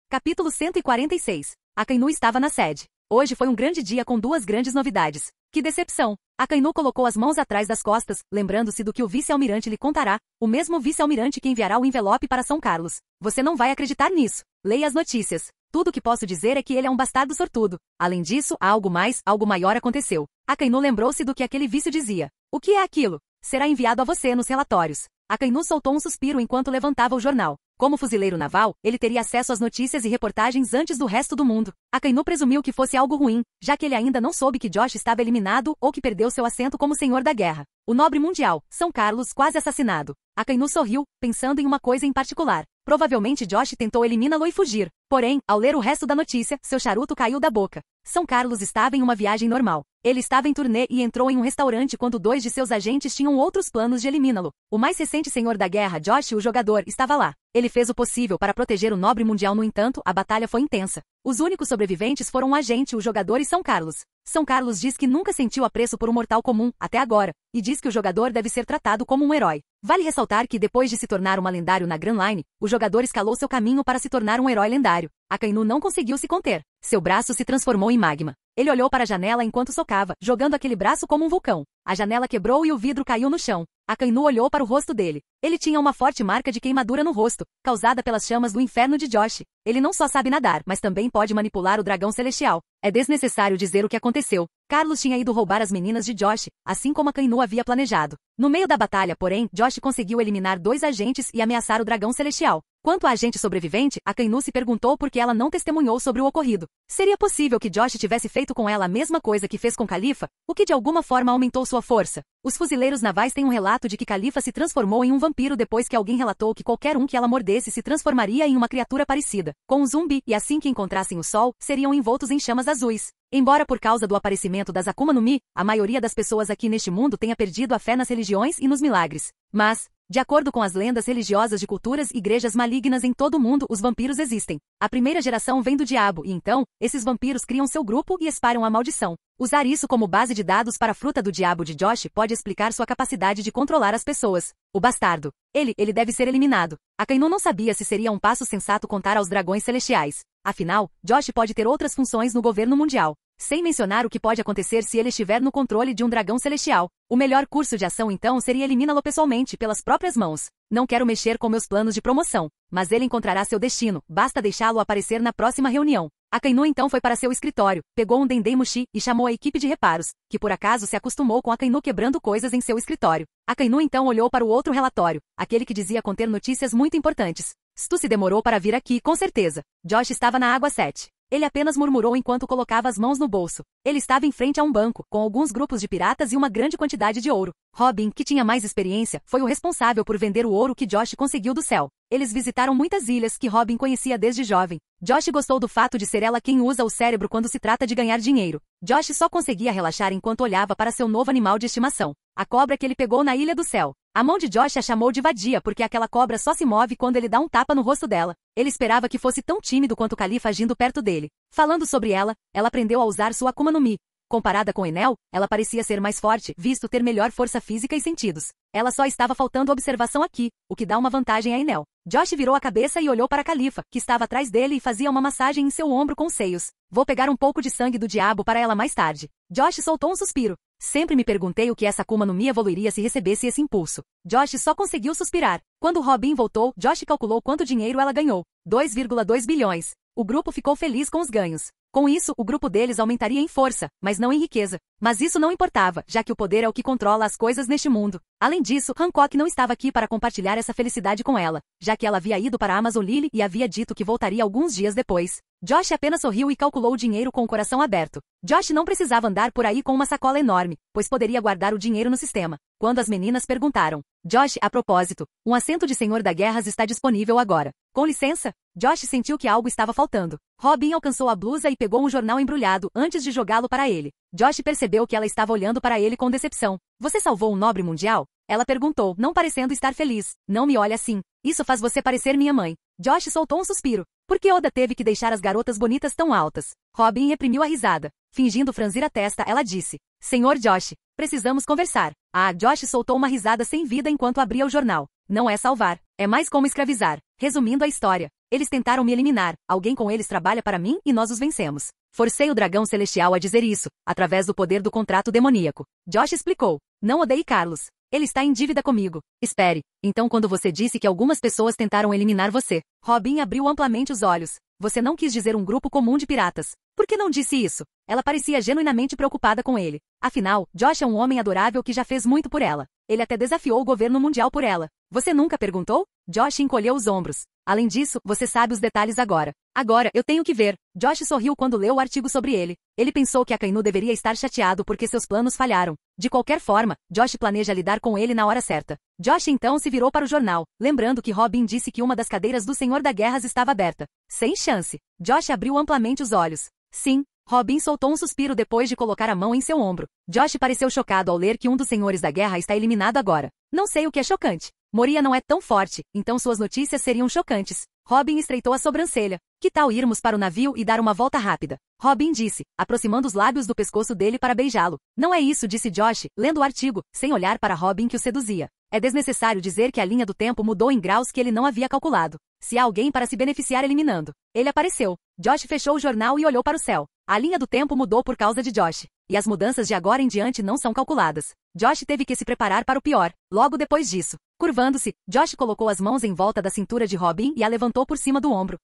Capítulo 146. A Kainu estava na sede. Hoje foi um grande dia com 2 grandes novidades. Que decepção! Akainu colocou as mãos atrás das costas, lembrando-se do que o vice-almirante lhe contará, o mesmo vice-almirante que enviará o envelope para São Carlos. Você não vai acreditar nisso. Leia as notícias. Tudo o que posso dizer é que ele é um bastardo sortudo. Além disso, há algo mais, algo maior aconteceu. Akainu lembrou-se do que aquele vice dizia. O que é aquilo? Será enviado a você nos relatórios. Akainu soltou um suspiro enquanto levantava o jornal. Como fuzileiro naval, ele teria acesso às notícias e reportagens antes do resto do mundo. Akainu presumiu que fosse algo ruim, já que ele ainda não soube que Josh estava eliminado ou que perdeu seu assento como senhor da guerra. O nobre mundial, São Carlos, quase assassinado. Akainu sorriu, pensando em uma coisa em particular. Provavelmente Josh tentou eliminá-lo e fugir. Porém, ao ler o resto da notícia, seu charuto caiu da boca. São Carlos estava em uma viagem normal. Ele estava em turnê e entrou em um restaurante quando 2 de seus agentes tinham outros planos de eliminá-lo. O mais recente senhor da guerra, Josh, o jogador, estava lá. Ele fez o possível para proteger o nobre mundial, no entanto, a batalha foi intensa. Os únicos sobreviventes foram o agente, o jogador e São Carlos. São Carlos diz que nunca sentiu apreço por um mortal comum, até agora, e diz que o jogador deve ser tratado como um herói. Vale ressaltar que depois de se tornar uma lendário na Grand Line, o jogador escalou seu caminho para se tornar um herói lendário. Akainu não conseguiu se conter. Seu braço se transformou em magma. Ele olhou para a janela enquanto socava, jogando aquele braço como um vulcão. A janela quebrou e o vidro caiu no chão. Akainu olhou para o rosto dele. Ele tinha uma forte marca de queimadura no rosto, causada pelas chamas do inferno de Josh. Ele não só sabe nadar, mas também pode manipular o dragão celestial. É desnecessário dizer o que aconteceu. Carlos tinha ido roubar as meninas de Josh, assim como Akainu havia planejado. No meio da batalha, porém, Josh conseguiu eliminar 2 agentes e ameaçar o dragão celestial. Quanto à agente sobrevivente, Akainu se perguntou por que ela não testemunhou sobre o ocorrido. Seria possível que Josh tivesse feito com ela a mesma coisa que fez com Khalifa, o que de alguma forma aumentou sua força? Os fuzileiros navais têm um relato de que Khalifa se transformou em um vampiro depois que alguém relatou que qualquer um que ela mordesse se transformaria em uma criatura parecida com um zumbi, e assim que encontrassem o sol, seriam envoltos em chamas azuis. Embora por causa do aparecimento das Akuma no Mi, a maioria das pessoas aqui neste mundo tenha perdido a fé nas religiões e nos milagres. Mas, de acordo com as lendas religiosas de culturas e igrejas malignas em todo o mundo, os vampiros existem. A primeira geração vem do diabo e então, esses vampiros criam seu grupo e espalham a maldição. Usar isso como base de dados para a fruta do diabo de Josh pode explicar sua capacidade de controlar as pessoas. O bastardo. Ele deve ser eliminado. Akainu não sabia se seria um passo sensato contar aos dragões celestiais. Afinal, Josh pode ter outras funções no governo mundial. Sem mencionar o que pode acontecer se ele estiver no controle de um dragão celestial. O melhor curso de ação então seria eliminá-lo pessoalmente, pelas próprias mãos. Não quero mexer com meus planos de promoção, mas ele encontrará seu destino, basta deixá-lo aparecer na próxima reunião. Akainu então foi para seu escritório, pegou um Dendei Mushi e chamou a equipe de reparos, que por acaso se acostumou com Akainu quebrando coisas em seu escritório. Akainu então olhou para o outro relatório, aquele que dizia conter notícias muito importantes. Stu se demorou para vir aqui, com certeza. Josh estava na água 7. Ele apenas murmurou enquanto colocava as mãos no bolso. Ele estava em frente a um banco, com alguns grupos de piratas e uma grande quantidade de ouro. Robin, que tinha mais experiência, foi o responsável por vender o ouro que Josh conseguiu do céu. Eles visitaram muitas ilhas que Robin conhecia desde jovem. Josh gostou do fato de ser ela quem usa o cérebro quando se trata de ganhar dinheiro. Josh só conseguia relaxar enquanto olhava para seu novo animal de estimação, a cobra que ele pegou na Ilha do Céu. A mão de Josh a chamou de vadia porque aquela cobra só se move quando ele dá um tapa no rosto dela. Ele esperava que fosse tão tímido quanto Khalifa agindo perto dele. Falando sobre ela aprendeu a usar sua Akuma no Mi. Comparada com Enel, ela parecia ser mais forte, visto ter melhor força física e sentidos. Ela só estava faltando observação aqui, o que dá uma vantagem a Enel. Josh virou a cabeça e olhou para Khalifa, que estava atrás dele e fazia uma massagem em seu ombro com os seios. Vou pegar um pouco de sangue do diabo para ela mais tarde. Josh soltou um suspiro. Sempre me perguntei o que essa Akuma no Mi evoluiria se recebesse esse impulso. Josh só conseguiu suspirar. Quando Robin voltou, Josh calculou quanto dinheiro ela ganhou. 2,2 bilhões. O grupo ficou feliz com os ganhos. Com isso, o grupo deles aumentaria em força, mas não em riqueza. Mas isso não importava, já que o poder é o que controla as coisas neste mundo. Além disso, Hancock não estava aqui para compartilhar essa felicidade com ela, já que ela havia ido para a Amazon Lily e havia dito que voltaria alguns dias depois. Josh apenas sorriu e calculou o dinheiro com o coração aberto. Josh não precisava andar por aí com uma sacola enorme, pois poderia guardar o dinheiro no sistema. Quando as meninas perguntaram, Josh, a propósito, um assento de senhor da guerras está disponível agora. Com licença? Josh sentiu que algo estava faltando. Robin alcançou a blusa e pegou um jornal embrulhado antes de jogá-lo para ele. Josh percebeu que ela estava olhando para ele com decepção. Você salvou um nobre mundial? Ela perguntou, não parecendo estar feliz. Não me olhe assim. Isso faz você parecer minha mãe. Josh soltou um suspiro. Por que Oda teve que deixar as garotas bonitas tão altas? Robin reprimiu a risada. Fingindo franzir a testa, ela disse, Senhor Josh, precisamos conversar. Josh soltou uma risada sem vida enquanto abria o jornal. Não é salvar, é mais como escravizar. Resumindo a história, eles tentaram me eliminar, alguém com eles trabalha para mim e nós os vencemos. Forcei o dragão celestial a dizer isso, através do poder do contrato demoníaco. Josh explicou. Não odeie Carlos. Ele está em dívida comigo. Espere. Então quando você disse que algumas pessoas tentaram eliminar você, Robin abriu amplamente os olhos. Você não quis dizer um grupo comum de piratas. Por que não disse isso? Ela parecia genuinamente preocupada com ele. Afinal, Josh é um homem adorável que já fez muito por ela. Ele até desafiou o governo mundial por ela. Você nunca perguntou? Josh encolheu os ombros. Além disso, você sabe os detalhes agora. Agora, eu tenho que ver. Josh sorriu quando leu o artigo sobre ele. Ele pensou que Akainu deveria estar chateado porque seus planos falharam. De qualquer forma, Josh planeja lidar com ele na hora certa. Josh então se virou para o jornal, lembrando que Robin disse que uma das cadeiras do Senhor da Guerras estava aberta. Sem chance. Josh abriu amplamente os olhos. Sim. Robin soltou um suspiro depois de colocar a mão em seu ombro. Josh pareceu chocado ao ler que um dos Senhores da Guerra está eliminado agora. Não sei o que é chocante. Moria não é tão forte, então suas notícias seriam chocantes. Robin estreitou a sobrancelha. Que tal irmos para o navio e dar uma volta rápida? Robin disse, aproximando os lábios do pescoço dele para beijá-lo. Não é isso, disse Josh, lendo o artigo, sem olhar para Robin que o seduzia. É desnecessário dizer que a linha do tempo mudou em graus que ele não havia calculado. Se há alguém para se beneficiar eliminando. Ele apareceu. Josh fechou o jornal e olhou para o céu. A linha do tempo mudou por causa de Josh. E as mudanças de agora em diante não são calculadas. Josh teve que se preparar para o pior. Logo depois disso, curvando-se, Josh colocou as mãos em volta da cintura de Robin e a levantou por cima do ombro.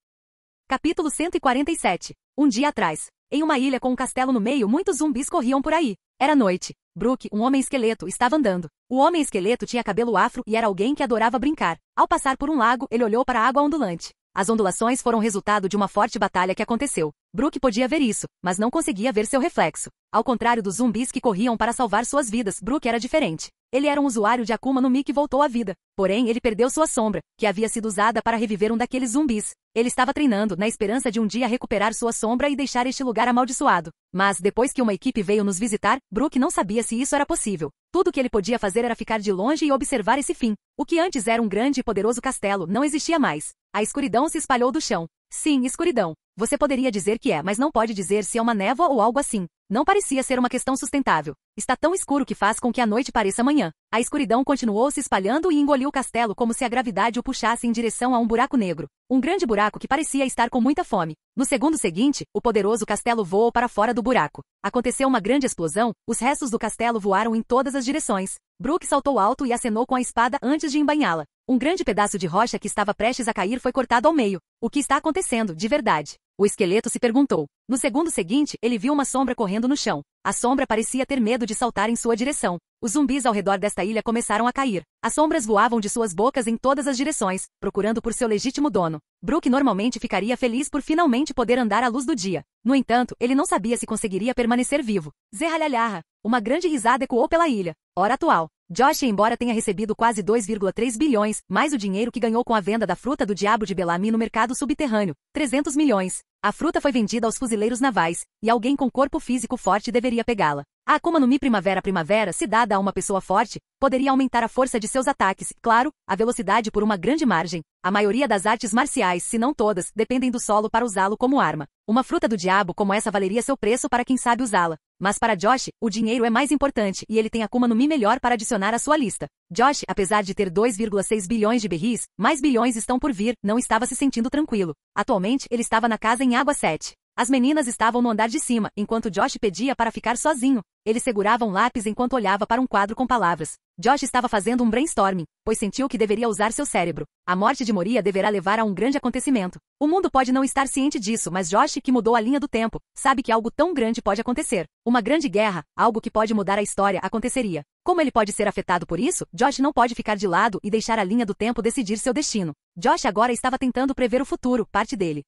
Capítulo 147. Um dia atrás. Em uma ilha com um castelo no meio, muitos zumbis corriam por aí. Era noite. Brooke, um homem esqueleto, estava andando. O homem esqueleto tinha cabelo afro e era alguém que adorava brincar. Ao passar por um lago, ele olhou para a água ondulante. As ondulações foram resultado de uma forte batalha que aconteceu. Brooke podia ver isso, mas não conseguia ver seu reflexo. Ao contrário dos zumbis que corriam para salvar suas vidas, Brooke era diferente. Ele era um usuário de Akuma no Mi que voltou à vida. Porém, ele perdeu sua sombra, que havia sido usada para reviver um daqueles zumbis. Ele estava treinando, na esperança de um dia recuperar sua sombra e deixar este lugar amaldiçoado. Mas, depois que uma equipe veio nos visitar, Brooke não sabia se isso era possível. Tudo que ele podia fazer era ficar de longe e observar esse fim. O que antes era um grande e poderoso castelo não existia mais. A escuridão se espalhou do chão. Sim, escuridão. Você poderia dizer que é, mas não pode dizer se é uma névoa ou algo assim. Não parecia ser uma questão sustentável. Está tão escuro que faz com que a noite pareça manhã. A escuridão continuou se espalhando e engoliu o castelo como se a gravidade o puxasse em direção a um buraco negro. Um grande buraco que parecia estar com muita fome. No segundo seguinte, o poderoso castelo voou para fora do buraco. Aconteceu uma grande explosão, os restos do castelo voaram em todas as direções. Brooke saltou alto e acenou com a espada antes de embainhá-la. Um grande pedaço de rocha que estava prestes a cair foi cortado ao meio. O que está acontecendo, de verdade? O esqueleto se perguntou. No segundo seguinte, ele viu uma sombra correndo no chão. A sombra parecia ter medo de saltar em sua direção. Os zumbis ao redor desta ilha começaram a cair. As sombras voavam de suas bocas em todas as direções, procurando por seu legítimo dono. Brooke normalmente ficaria feliz por finalmente poder andar à luz do dia. No entanto, ele não sabia se conseguiria permanecer vivo. Zerralhalharra. Uma grande risada ecoou pela ilha. Hora atual. Josh, embora tenha recebido quase 2,3 bilhões, mais o dinheiro que ganhou com a venda da fruta do diabo de Bellamy no mercado subterrâneo, 300 milhões. A fruta foi vendida aos fuzileiros navais, e alguém com corpo físico forte deveria pegá-la. A Akuma no Mi Primavera, se dada a uma pessoa forte, poderia aumentar a força de seus ataques, claro, a velocidade por uma grande margem. A maioria das artes marciais, se não todas, dependem do solo para usá-lo como arma. Uma fruta do diabo como essa valeria seu preço para quem sabe usá-la. Mas para Josh, o dinheiro é mais importante e ele tem Akuma no Mi melhor para adicionar à sua lista. Josh, apesar de ter 2,6 bilhões de berris, mais bilhões estão por vir, não estava se sentindo tranquilo. Atualmente, ele estava na casa em Água 7. As meninas estavam no andar de cima, enquanto Josh pedia para ficar sozinho. Ele segurava um lápis enquanto olhava para um quadro com palavras. Josh estava fazendo um brainstorming, pois sentiu que deveria usar seu cérebro. A morte de Moria deverá levar a um grande acontecimento. O mundo pode não estar ciente disso, mas Josh, que mudou a linha do tempo, sabe que algo tão grande pode acontecer. Uma grande guerra, algo que pode mudar a história, aconteceria. Como ele pode ser afetado por isso, Josh não pode ficar de lado e deixar a linha do tempo decidir seu destino. Josh agora estava tentando prever o futuro, parte dele.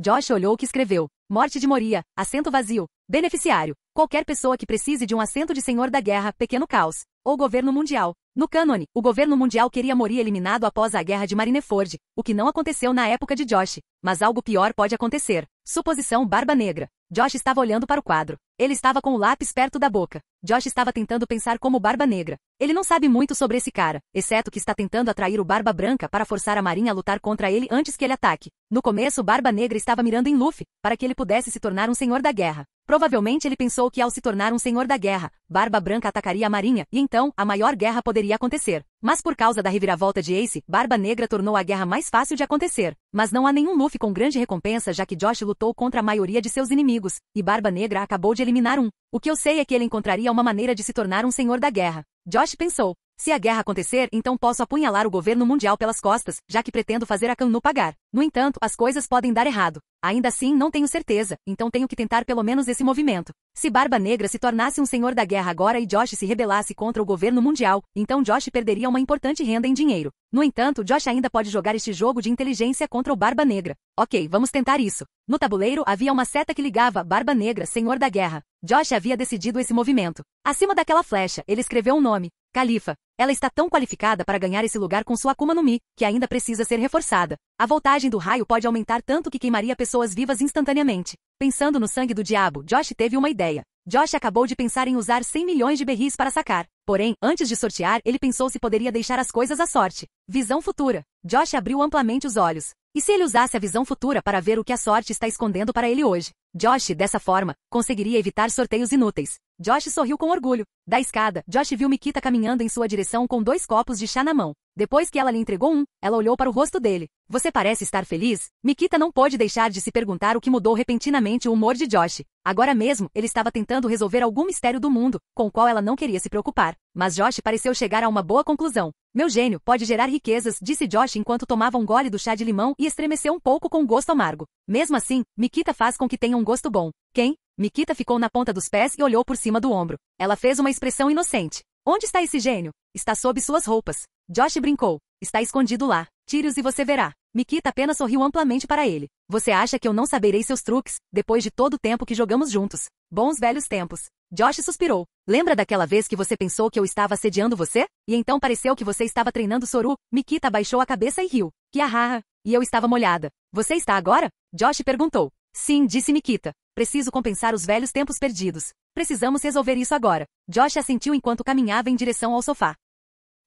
Josh olhou o que escreveu. Morte de Moria, assento vazio. Beneficiário. Qualquer pessoa que precise de um assento de Senhor da Guerra, pequeno caos. Ou governo mundial. No cânone, o governo mundial queria Moria eliminado após a guerra de Marineford, o que não aconteceu na época de Josh. Mas algo pior pode acontecer. Suposição Barba Negra. Josh estava olhando para o quadro. Ele estava com o lápis perto da boca. Josh estava tentando pensar como Barba Negra. Ele não sabe muito sobre esse cara, exceto que está tentando atrair o Barba Branca para forçar a Marinha a lutar contra ele antes que ele ataque. No começo, Barba Negra estava mirando em Luffy, para que ele pudesse se tornar um Senhor da Guerra. Provavelmente ele pensou que ao se tornar um Senhor da Guerra, Barba Branca atacaria a Marinha, e então, a maior guerra poderia acontecer. Mas por causa da reviravolta de Ace, Barba Negra tornou a guerra mais fácil de acontecer. Mas não há nenhum Luffy com grande recompensa já que Josh lutou contra a maioria de seus inimigos, e Barba Negra acabou de eliminar um. O que eu sei é que ele encontraria uma maneira de se tornar um senhor da guerra. Josh pensou. Se a guerra acontecer, então posso apunhalar o governo mundial pelas costas, já que pretendo fazer a Kanu pagar. No entanto, as coisas podem dar errado. Ainda assim, não tenho certeza, então tenho que tentar pelo menos esse movimento. Se Barba Negra se tornasse um senhor da guerra agora e Josh se rebelasse contra o governo mundial, então Josh perderia uma importante renda em dinheiro. No entanto, Josh ainda pode jogar este jogo de inteligência contra o Barba Negra. Ok, vamos tentar isso. No tabuleiro havia uma seta que ligava Barba Negra, senhor da guerra. Josh havia decidido esse movimento. Acima daquela flecha, ele escreveu um nome. Califa. Ela está tão qualificada para ganhar esse lugar com sua Akuma no Mi, que ainda precisa ser reforçada. A voltagem do raio pode aumentar tanto que queimaria pessoas vivas instantaneamente. Pensando no sangue do diabo, Josh teve uma ideia. Josh acabou de pensar em usar 100 milhões de berris para sacar. Porém, antes de sortear, ele pensou se poderia deixar as coisas à sorte. Visão futura. Josh abriu amplamente os olhos. E se ele usasse a visão futura para ver o que a sorte está escondendo para ele hoje? Josh, dessa forma, conseguiria evitar sorteios inúteis. Josh sorriu com orgulho. Da escada, Josh viu Mikita caminhando em sua direção com 2 copos de chá na mão. Depois que ela lhe entregou um, ela olhou para o rosto dele. Você parece estar feliz? Mikita não pôde deixar de se perguntar o que mudou repentinamente o humor de Josh. Agora mesmo, ele estava tentando resolver algum mistério do mundo, com o qual ela não queria se preocupar. Mas Josh pareceu chegar a uma boa conclusão. Meu gênio pode gerar riquezas, disse Josh enquanto tomava um gole do chá de limão e estremeceu um pouco com o gosto amargo. Mesmo assim, Mikita faz com que tenha um gosto bom. Quem? Mikita ficou na ponta dos pés e olhou por cima do ombro. Ela fez uma expressão inocente. Onde está esse gênio? Está sob suas roupas. Josh brincou. Está escondido lá. Tire-os e você verá. Mikita apenas sorriu amplamente para ele. Você acha que eu não saberei seus truques, depois de todo o tempo que jogamos juntos? Bons velhos tempos. Josh suspirou. Lembra daquela vez que você pensou que eu estava assediando você? E então pareceu que você estava treinando Soru? Mikita abaixou a cabeça e riu. Que ahaha. E eu estava molhada. Você está agora? Josh perguntou. Sim, disse Mikita. Preciso compensar os velhos tempos perdidos. Precisamos resolver isso agora. Josh assentiu enquanto caminhava em direção ao sofá.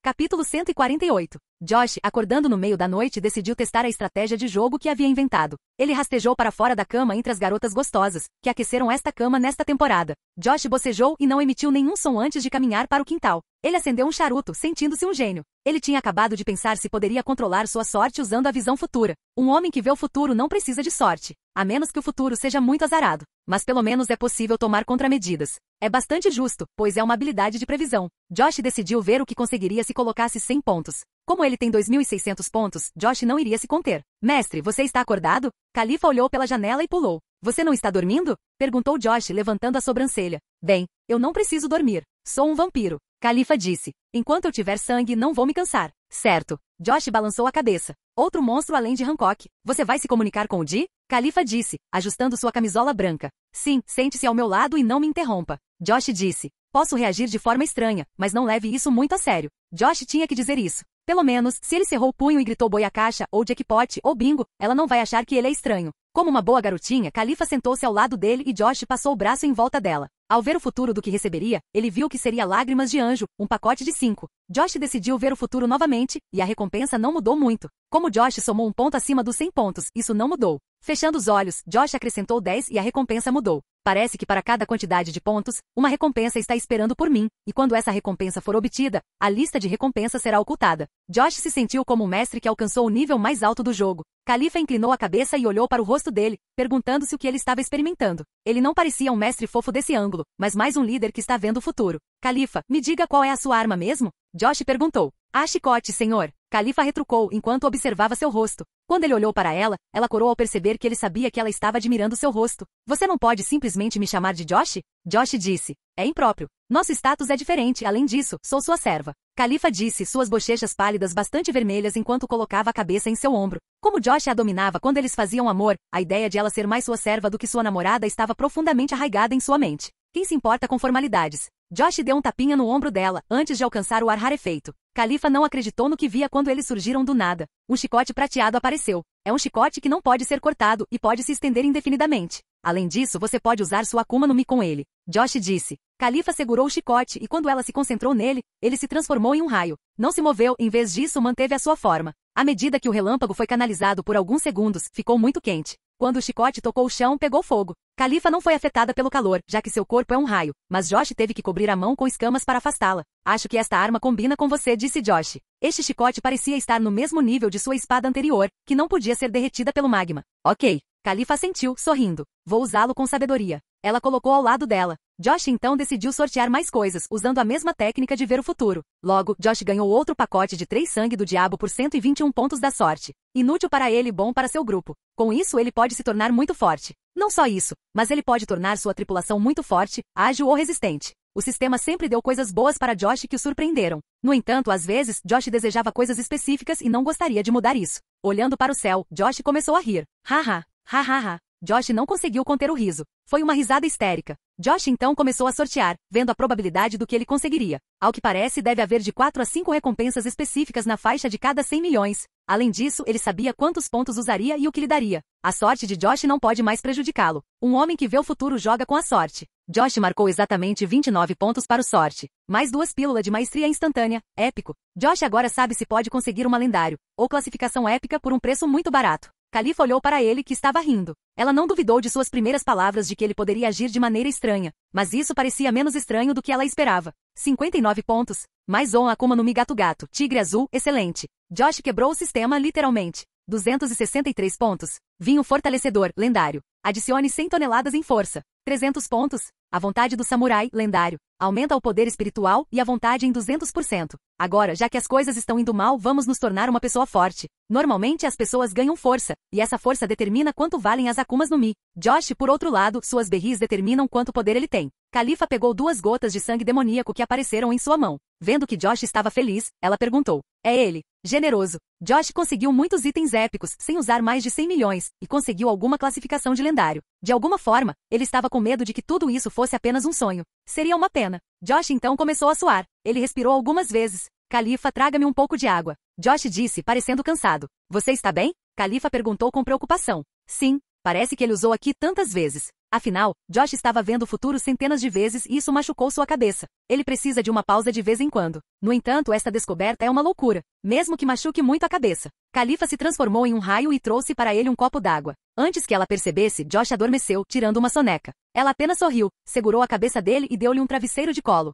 Capítulo 148. Josh, acordando no meio da noite, decidiu testar a estratégia de jogo que havia inventado. Ele rastejou para fora da cama entre as garotas gostosas, que aqueceram esta cama nesta temporada. Josh bocejou e não emitiu nenhum som antes de caminhar para o quintal. Ele acendeu um charuto, sentindo-se um gênio. Ele tinha acabado de pensar se poderia controlar sua sorte usando a visão futura. Um homem que vê o futuro não precisa de sorte, a menos que o futuro seja muito azarado. Mas pelo menos é possível tomar contramedidas. É bastante justo, pois é uma habilidade de previsão. Josh decidiu ver o que conseguiria se colocasse 100 pontos. Como ele tem 2.600 pontos, Josh não iria se conter. Mestre, você está acordado? Califa olhou pela janela e pulou. Você não está dormindo? Perguntou Josh, levantando a sobrancelha. Bem, eu não preciso dormir. Sou um vampiro. Califa disse. Enquanto eu tiver sangue, não vou me cansar. Certo. Josh balançou a cabeça. Outro monstro além de Hancock. Você vai se comunicar com o Di? Califa disse, ajustando sua camisola branca. Sim, sente-se ao meu lado e não me interrompa. Josh disse. Posso reagir de forma estranha, mas não leve isso muito a sério. Josh tinha que dizer isso. Pelo menos, se ele cerrou o punho e gritou boi a caixa, ou jackpot, ou bingo, ela não vai achar que ele é estranho. Como uma boa garotinha, Califa sentou-se ao lado dele e Josh passou o braço em volta dela. Ao ver o futuro do que receberia, ele viu que seria lágrimas de anjo, um pacote de 5. Josh decidiu ver o futuro novamente, e a recompensa não mudou muito. Como Josh somou um ponto acima dos 100 pontos, isso não mudou. Fechando os olhos, Josh acrescentou 10 e a recompensa mudou. Parece que para cada quantidade de pontos, uma recompensa está esperando por mim, e quando essa recompensa for obtida, a lista de recompensas será ocultada. Josh se sentiu como um mestre que alcançou o nível mais alto do jogo. Califa inclinou a cabeça e olhou para o rosto dele, perguntando-se o que ele estava experimentando. Ele não parecia um mestre fofo desse ângulo, mas mais um líder que está vendo o futuro. Califa, me diga qual é a sua arma mesmo? Josh perguntou. A chicote, senhor. Califa retrucou enquanto observava seu rosto. Quando ele olhou para ela, ela corou ao perceber que ele sabia que ela estava admirando seu rosto. Você não pode simplesmente me chamar de Josh? Josh disse. É impróprio. Nosso status é diferente, além disso, sou sua serva. Califa disse, suas bochechas pálidas bastante vermelhas enquanto colocava a cabeça em seu ombro. Como Josh a dominava quando eles faziam amor, a ideia de ela ser mais sua serva do que sua namorada estava profundamente arraigada em sua mente. Quem se importa com formalidades? Josh deu um tapinha no ombro dela, antes de alcançar o ar rarefeito. Califa não acreditou no que via quando eles surgiram do nada. Um chicote prateado apareceu. É um chicote que não pode ser cortado e pode se estender indefinidamente. Além disso, você pode usar sua Akuma no Mi com ele. Josh disse. Califa segurou o chicote e quando ela se concentrou nele, ele se transformou em um raio. Não se moveu, em vez disso manteve a sua forma. À medida que o relâmpago foi canalizado por alguns segundos, ficou muito quente. Quando o chicote tocou o chão, pegou fogo. Khalifa não foi afetada pelo calor, já que seu corpo é um raio, mas Josh teve que cobrir a mão com escamas para afastá-la. Acho que esta arma combina com você, disse Josh. Este chicote parecia estar no mesmo nível de sua espada anterior, que não podia ser derretida pelo magma. Ok. Khalifa assentiu, sorrindo. Vou usá-lo com sabedoria. Ela colocou ao lado dela. Josh então decidiu sortear mais coisas, usando a mesma técnica de ver o futuro. Logo, Josh ganhou outro pacote de 3 sangue do diabo por 121 pontos da sorte. Inútil para ele e bom para seu grupo. Com isso ele pode se tornar muito forte. Não só isso, mas ele pode tornar sua tripulação muito forte, ágil ou resistente. O sistema sempre deu coisas boas para Josh que o surpreenderam. No entanto, às vezes, Josh desejava coisas específicas e não gostaria de mudar isso. Olhando para o céu, Josh começou a rir. Haha, hahaha. Josh não conseguiu conter o riso. Foi uma risada histérica. Josh então começou a sortear, vendo a probabilidade do que ele conseguiria. Ao que parece, deve haver de 4 a 5 recompensas específicas na faixa de cada 100 milhões. Além disso, ele sabia quantos pontos usaria e o que lhe daria. A sorte de Josh não pode mais prejudicá-lo. Um homem que vê o futuro joga com a sorte. Josh marcou exatamente 29 pontos para o sorte. Mais 2 pílulas de maestria instantânea. Épico. Josh agora sabe se pode conseguir uma lendário, ou classificação épica por um preço muito barato. Khalifa olhou para ele que estava rindo. Ela não duvidou de suas primeiras palavras de que ele poderia agir de maneira estranha, mas isso parecia menos estranho do que ela esperava. 59 pontos. Mais um Akuma no Mi Gato Gato, Tigre Azul, excelente. Josh quebrou o sistema literalmente. 263 pontos. Vinho fortalecedor, lendário. Adicione 100 toneladas em força. 300 pontos. A vontade do samurai, lendário. Aumenta o poder espiritual e a vontade em 200%. Agora, já que as coisas estão indo mal, vamos nos tornar uma pessoa forte. Normalmente as pessoas ganham força, e essa força determina quanto valem as Akumas no Mi. Josh, por outro lado, suas berris determinam quanto poder ele tem. Khalifa pegou 2 gotas de sangue demoníaco que apareceram em sua mão. Vendo que Josh estava feliz, ela perguntou. É ele. Generoso. Josh conseguiu muitos itens épicos, sem usar mais de 100 milhões, e conseguiu alguma classificação de lendário. De alguma forma, ele estava com medo de que tudo isso fosse apenas um sonho. Seria uma pena. Josh então começou a suar. Ele respirou algumas vezes. Khalifa, traga-me um pouco de água. Josh disse, parecendo cansado. Você está bem? Khalifa perguntou com preocupação. Sim. Parece que ele usou aqui tantas vezes. Afinal, Josh estava vendo o futuro centenas de vezes e isso machucou sua cabeça. Ele precisa de uma pausa de vez em quando. No entanto, esta descoberta é uma loucura, mesmo que machuque muito a cabeça. Khalifa se transformou em um raio e trouxe para ele um copo d'água. Antes que ela percebesse, Josh adormeceu, tirando uma soneca. Ela apenas sorriu, segurou a cabeça dele e deu-lhe um travesseiro de colo.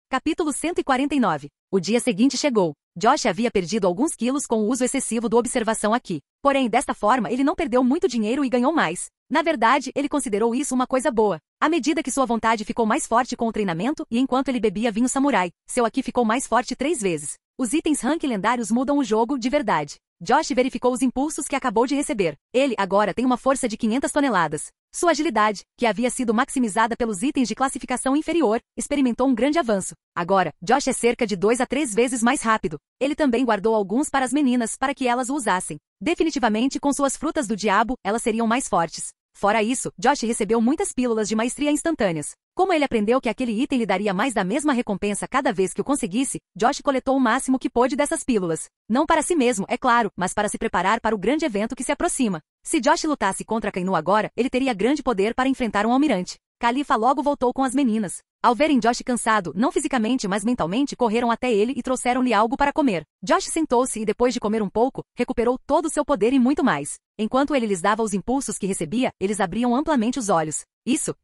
Capítulo 149. O dia seguinte chegou. Josh havia perdido alguns quilos com o uso excessivo do observação aqui. Porém, desta forma, ele não perdeu muito dinheiro e ganhou mais. Na verdade, ele considerou isso uma coisa boa. À medida que sua vontade ficou mais forte com o treinamento e enquanto ele bebia vinho samurai, seu aqui ficou mais forte 3 vezes. Os itens rank lendários mudam o jogo de verdade. Josh verificou os impulsos que acabou de receber. Ele agora tem uma força de 500 toneladas. Sua agilidade, que havia sido maximizada pelos itens de classificação inferior, experimentou um grande avanço. Agora, Josh é cerca de 2 a 3 vezes mais rápido. Ele também guardou alguns para as meninas para que elas o usassem. Definitivamente, com suas frutas do diabo, elas seriam mais fortes. Fora isso, Josh recebeu muitas pílulas de maestria instantâneas. Como ele aprendeu que aquele item lhe daria mais da mesma recompensa cada vez que o conseguisse, Josh coletou o máximo que pôde dessas pílulas. Não para si mesmo, é claro, mas para se preparar para o grande evento que se aproxima. Se Josh lutasse contra Kainu agora, ele teria grande poder para enfrentar um almirante. Khalifa logo voltou com as meninas. Ao verem Josh cansado, não fisicamente mas mentalmente, correram até ele e trouxeram-lhe algo para comer. Josh sentou-se e depois de comer um pouco, recuperou todo o seu poder e muito mais. Enquanto ele lhes dava os impulsos que recebia, eles abriam amplamente os olhos. Isso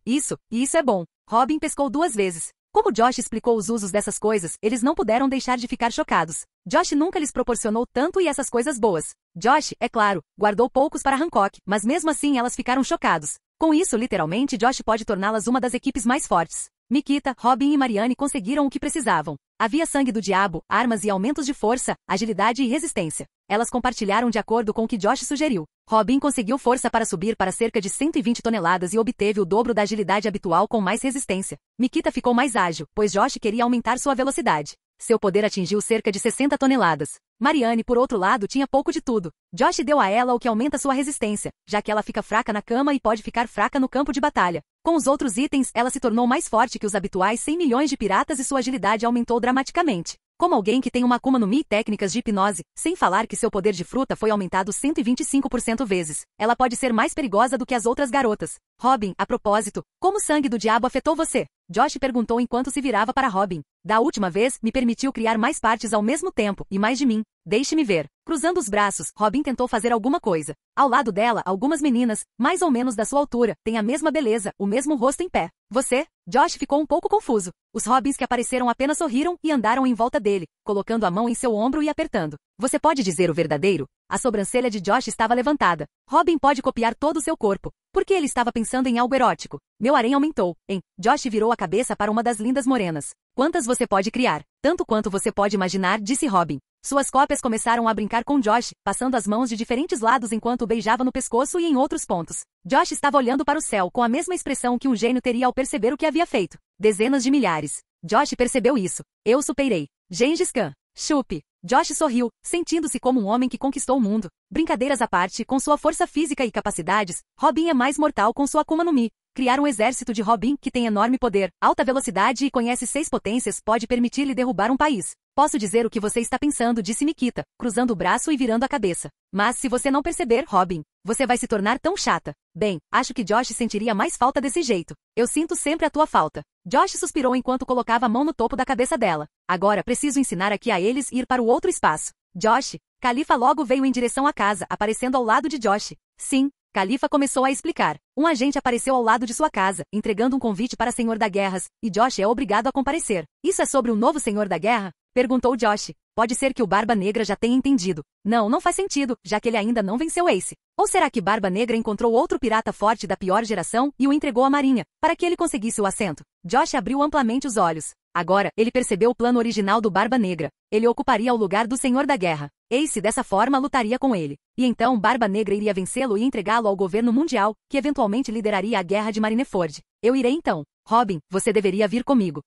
é bom. Robin pescou 2 vezes. Como Josh explicou os usos dessas coisas, eles não puderam deixar de ficar chocados. Josh nunca lhes proporcionou tanto e essas coisas boas. Josh, é claro, guardou poucos para Hancock, mas mesmo assim elas ficaram chocados. Com isso, literalmente, Josh pode torná-las uma das equipes mais fortes. Mikita, Robin e Marianne conseguiram o que precisavam. Havia sangue do diabo, armas e aumentos de força, agilidade e resistência. Elas compartilharam de acordo com o que Josh sugeriu. Robin conseguiu força para subir para cerca de 120 toneladas e obteve o dobro da agilidade habitual com mais resistência. Mikita ficou mais ágil, pois Josh queria aumentar sua velocidade. Seu poder atingiu cerca de 60 toneladas. Marianne, por outro lado, tinha pouco de tudo. Josh deu a ela o que aumenta sua resistência, já que ela fica fraca na cama e pode ficar fraca no campo de batalha. Com os outros itens, ela se tornou mais forte que os habituais 100 milhões de piratas e sua agilidade aumentou dramaticamente. Como alguém que tem uma Akuma no Mi e técnicas de hipnose, sem falar que seu poder de fruta foi aumentado 125% vezes, ela pode ser mais perigosa do que as outras garotas. Robin, a propósito, como o sangue do diabo afetou você? Josh perguntou enquanto se virava para Robin. Da última vez, me permitiu criar mais partes ao mesmo tempo, e mais de mim. Deixe-me ver. Cruzando os braços, Robin tentou fazer alguma coisa. Ao lado dela, algumas meninas, mais ou menos da sua altura, têm a mesma beleza, o mesmo rosto em pé. Você? Josh ficou um pouco confuso. Os Robins que apareceram apenas sorriram e andaram em volta dele, colocando a mão em seu ombro e apertando. Você pode dizer o verdadeiro? A sobrancelha de Josh estava levantada. Robin pode copiar todo o seu corpo. Por que ele estava pensando em algo erótico? Meu harém aumentou. Josh virou a cabeça para uma das lindas morenas. Quantas você pode criar? Tanto quanto você pode imaginar, disse Robin. Suas cópias começaram a brincar com Josh, passando as mãos de diferentes lados enquanto o beijava no pescoço e em outros pontos. Josh estava olhando para o céu com a mesma expressão que um gênio teria ao perceber o que havia feito. Dezenas de milhares. Josh percebeu isso. Eu superei. Gengis Khan. Chupe. Josh sorriu, sentindo-se como um homem que conquistou o mundo. Brincadeiras à parte, com sua força física e capacidades, Robin é mais mortal com sua Akuma no Mi. Criar um exército de Robin que tem enorme poder, alta velocidade e conhece 6 potências pode permitir-lhe derrubar um país. Posso dizer o que você está pensando, disse Nikita, cruzando o braço e virando a cabeça. Mas se você não perceber, Robin, você vai se tornar tão chata. Bem, acho que Josh sentiria mais falta desse jeito. Eu sinto sempre a tua falta. Josh suspirou enquanto colocava a mão no topo da cabeça dela. Agora preciso ensinar aqui a eles ir para o outro espaço. Josh, Khalifa logo veio em direção à casa, aparecendo ao lado de Josh. Sim. Khalifa começou a explicar. Um agente apareceu ao lado de sua casa, entregando um convite para Senhor da Guerras, e Josh é obrigado a comparecer. Isso é sobre o novo Senhor da Guerra? Perguntou Josh. Pode ser que o Barba Negra já tenha entendido. Não faz sentido, já que ele ainda não venceu Ace. Ou será que Barba Negra encontrou outro pirata forte da pior geração e o entregou à marinha, para que ele conseguisse o assento? Josh abriu amplamente os olhos. Agora, ele percebeu o plano original do Barba Negra. Ele ocuparia o lugar do Senhor da Guerra. Ace, dessa forma, lutaria com ele. E então Barba Negra iria vencê-lo e entregá-lo ao governo mundial, que eventualmente lideraria a guerra de Marineford. Eu irei então. Robin, você deveria vir comigo.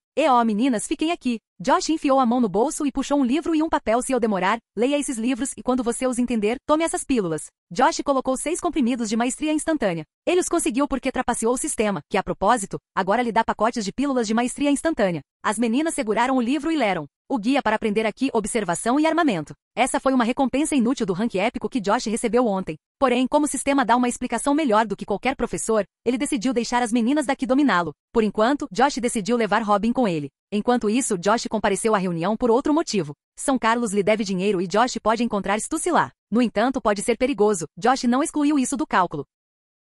Meninas, fiquem aqui. Josh enfiou a mão no bolso e puxou um livro e um papel. Se eu demorar, leia esses livros e quando você os entender, tome essas pílulas. Josh colocou 6 comprimidos de maestria instantânea. Ele os conseguiu porque trapaceou o sistema, que a propósito, agora lhe dá pacotes de pílulas de maestria instantânea. As meninas seguraram o livro e leram. O guia para aprender aqui, observação e armamento. Essa foi uma recompensa inútil do rank épico que Josh recebeu ontem. Porém, como o sistema dá uma explicação melhor do que qualquer professor, ele decidiu deixar as meninas daqui dominá-lo. Por enquanto, Josh decidiu levar Robin com ele. Enquanto isso, Josh compareceu à reunião por outro motivo. São Carlos lhe deve dinheiro e Josh pode encontrar Stussy lá. No entanto, pode ser perigoso. Josh não excluiu isso do cálculo.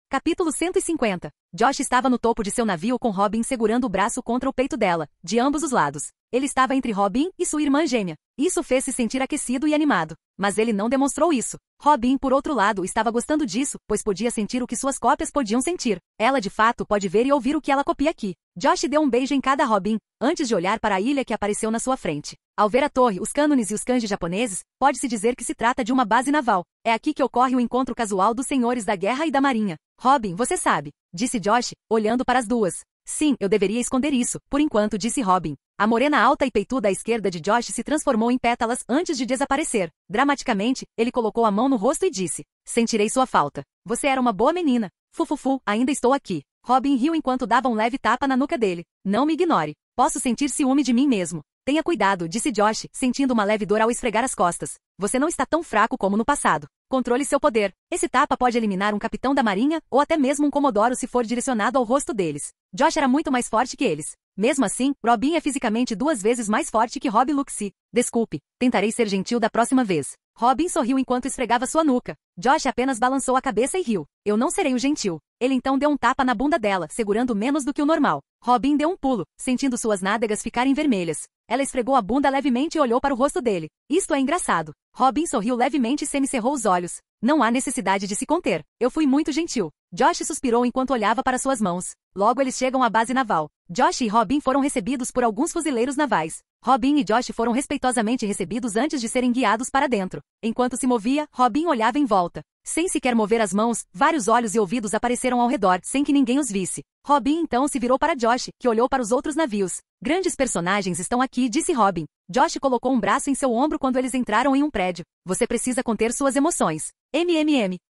Capítulo 150. Josh estava no topo de seu navio com Robin segurando o braço contra o peito dela, de ambos os lados. Ele estava entre Robin e sua irmã gêmea. Isso fez se sentir aquecido e animado. Mas ele não demonstrou isso. Robin, por outro lado, estava gostando disso, pois podia sentir o que suas cópias podiam sentir. Ela de fato pode ver e ouvir o que ela copia aqui. Josh deu um beijo em cada Robin, antes de olhar para a ilha que apareceu na sua frente. Ao ver a torre, os cânones e os kanji japoneses, pode-se dizer que se trata de uma base naval. É aqui que ocorre o encontro casual dos senhores da guerra e da marinha. Robin, você sabe, disse Josh, olhando para as duas. Sim, eu deveria esconder isso, por enquanto, disse Robin. A morena alta e peituda à esquerda de Josh se transformou em pétalas antes de desaparecer. Dramaticamente, ele colocou a mão no rosto e disse: sentirei sua falta. Você era uma boa menina. Fufufu, ainda estou aqui. Robin riu enquanto dava um leve tapa na nuca dele. Não me ignore. Posso sentir ciúme de mim mesmo. Tenha cuidado, disse Josh, sentindo uma leve dor ao esfregar as costas. Você não está tão fraco como no passado. Controle seu poder. Esse tapa pode eliminar um capitão da marinha ou até mesmo um comodoro se for direcionado ao rosto deles. Josh era muito mais forte que eles. Mesmo assim, Robin é fisicamente 2 vezes mais forte que Rob Luxie. Desculpe, tentarei ser gentil da próxima vez. Robin sorriu enquanto esfregava sua nuca. Josh apenas balançou a cabeça e riu. Eu não serei o gentil. Ele então deu um tapa na bunda dela, segurando menos do que o normal. Robin deu um pulo, sentindo suas nádegas ficarem vermelhas. Ela esfregou a bunda levemente e olhou para o rosto dele. Isto é engraçado. Robin sorriu levemente e semicerrou os olhos. Não há necessidade de se conter. Eu fui muito gentil. Josh suspirou enquanto olhava para suas mãos. Logo eles chegam à base naval. Josh e Robin foram recebidos por alguns fuzileiros navais. Robin e Josh foram respeitosamente recebidos antes de serem guiados para dentro. Enquanto se movia, Robin olhava em volta. Sem sequer mover as mãos, vários olhos e ouvidos apareceram ao redor, sem que ninguém os visse. Robin então se virou para Josh, que olhou para os outros navios. Grandes personagens estão aqui, disse Robin. Josh colocou um braço em seu ombro quando eles entraram em um prédio. Você precisa conter suas emoções.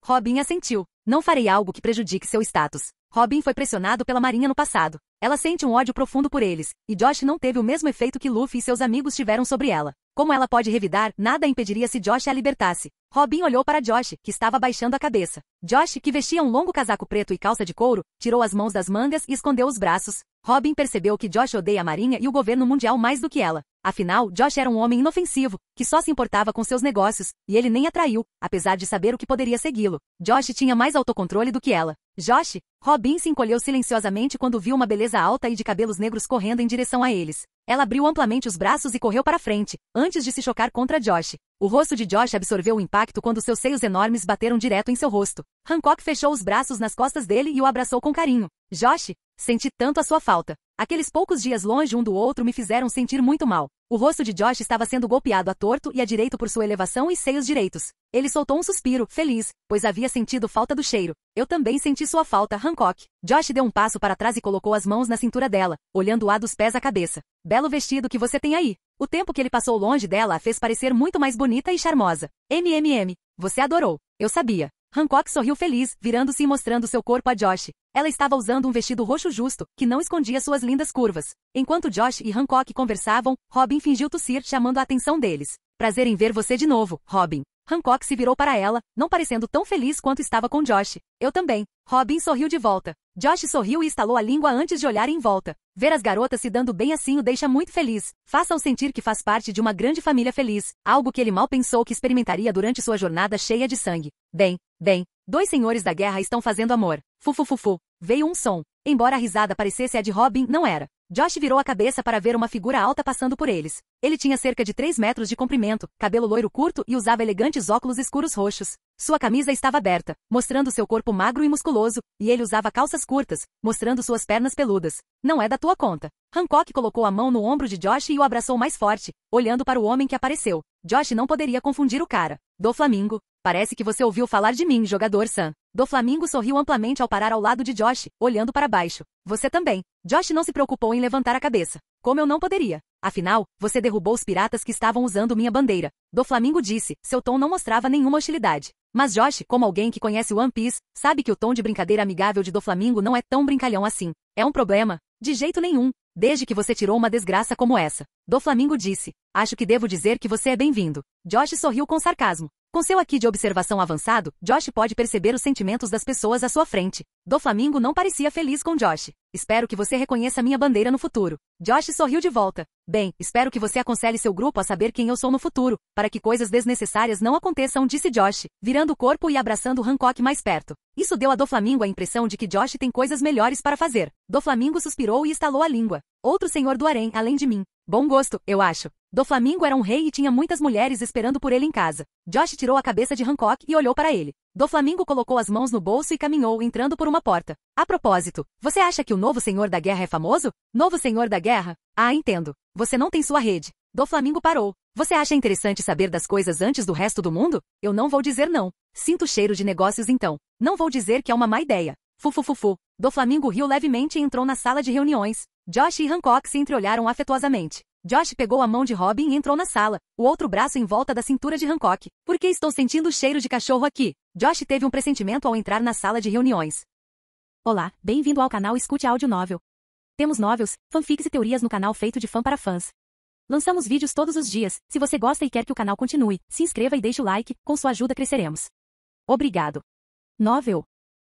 Robin assentiu. Não farei algo que prejudique seu status. Robin foi pressionado pela marinha no passado. Ela sente um ódio profundo por eles, e Josh não teve o mesmo efeito que Luffy e seus amigos tiveram sobre ela. Como ela pode revidar, nada impediria se Josh a libertasse. Robin olhou para Josh, que estava baixando a cabeça. Josh, que vestia um longo casaco preto e calça de couro, tirou as mãos das mangas e escondeu os braços. Robin percebeu que Josh odeia a Marinha e o governo mundial mais do que ela. Afinal, Josh era um homem inofensivo, que só se importava com seus negócios, e ele nem a traiu, apesar de saber o que poderia segui-lo. Josh tinha mais autocontrole do que ela. Josh? Robin se encolheu silenciosamente quando viu uma beleza alta e de cabelos negros correndo em direção a eles. Ela abriu amplamente os braços e correu para frente, antes de se chocar contra Josh. O rosto de Josh absorveu o impacto quando seus seios enormes bateram direto em seu rosto. Hancock fechou os braços nas costas dele e o abraçou com carinho. Josh, senti tanto a sua falta. Aqueles poucos dias longe um do outro me fizeram sentir muito mal. O rosto de Josh estava sendo golpeado à torto e à direito por sua elevação e seios direitos. Ele soltou um suspiro, feliz, pois havia sentido falta do cheiro. Eu também senti sua falta, Hancock. Josh deu um passo para trás e colocou as mãos na cintura dela, olhando-a dos pés à cabeça. Belo vestido que você tem aí. O tempo que ele passou longe dela a fez parecer muito mais bonita e charmosa. Você adorou. Eu sabia. Hancock sorriu feliz, virando-se e mostrando seu corpo a Josh. Ela estava usando um vestido roxo justo, que não escondia suas lindas curvas. Enquanto Josh e Hancock conversavam, Robin fingiu tossir, chamando a atenção deles. Prazer em ver você de novo, Robin. Hancock se virou para ela, não parecendo tão feliz quanto estava com Josh. Eu também. Robin sorriu de volta. Josh sorriu e estalou a língua antes de olhar em volta. Ver as garotas se dando bem assim o deixa muito feliz. Faça-o sentir que faz parte de uma grande família feliz, algo que ele mal pensou que experimentaria durante sua jornada cheia de sangue. Bem, dois senhores da guerra estão fazendo amor. Fufufufu. Veio um som. Embora a risada parecesse a de Robin, não era. Josh virou a cabeça para ver uma figura alta passando por eles. Ele tinha cerca de 3 metros de comprimento, cabelo loiro curto e usava elegantes óculos escuros roxos. Sua camisa estava aberta, mostrando seu corpo magro e musculoso, e ele usava calças curtas, mostrando suas pernas peludas. Não é da tua conta. Hancock colocou a mão no ombro de Josh e o abraçou mais forte, olhando para o homem que apareceu. Josh não poderia confundir o cara. Do Flamingo. Parece que você ouviu falar de mim, jogador Sam. Do Flamingo sorriu amplamente ao parar ao lado de Josh, olhando para baixo. Você também. Josh não se preocupou em levantar a cabeça. Como eu não poderia. Afinal, você derrubou os piratas que estavam usando minha bandeira. Do Flamingo disse, seu tom não mostrava nenhuma hostilidade. Mas Josh, como alguém que conhece One Piece, sabe que o tom de brincadeira amigável de Do Flamingo não é tão brincalhão assim. É um problema? De jeito nenhum. Desde que você tirou uma desgraça como essa. Do Flamingo disse, acho que devo dizer que você é bem-vindo. Josh sorriu com sarcasmo. Com seu aqui de observação avançado, Josh pode perceber os sentimentos das pessoas à sua frente. Do Flamingo não parecia feliz com Josh. Espero que você reconheça minha bandeira no futuro. Josh sorriu de volta. Bem, espero que você aconselhe seu grupo a saber quem eu sou no futuro, para que coisas desnecessárias não aconteçam, disse Josh, virando o corpo e abraçando Hancock mais perto. Isso deu a Do Flamingo a impressão de que Josh tem coisas melhores para fazer. Do Flamingo suspirou e estalou a língua. Outro senhor do harém, além de mim. Bom gosto, eu acho. Do Flamingo era um rei e tinha muitas mulheres esperando por ele em casa. Josh tirou a cabeça de Hancock e olhou para ele. Do Flamingo colocou as mãos no bolso e caminhou, entrando por uma porta. A propósito, você acha que o novo senhor da guerra é famoso? Novo senhor da guerra? Ah, entendo. Você não tem sua rede. Do Flamingo parou. Você acha interessante saber das coisas antes do resto do mundo? Eu não vou dizer não. Sinto cheiro de negócios então. Não vou dizer que é uma má ideia. Fufufufu. Do Flamingo riu levemente e entrou na sala de reuniões. Josh e Hancock se entreolharam afetuosamente. Josh pegou a mão de Robin e entrou na sala, o outro braço em volta da cintura de Hancock. Por que estou sentindo o cheiro de cachorro aqui? Josh teve um pressentimento ao entrar na sala de reuniões. Olá, bem-vindo ao canal Escute Áudio Novel. Temos novels, fanfics e teorias no canal feito de fã para fãs. Lançamos vídeos todos os dias. Se você gosta e quer que o canal continue, se inscreva e deixe o like, com sua ajuda cresceremos. Obrigado. Novel.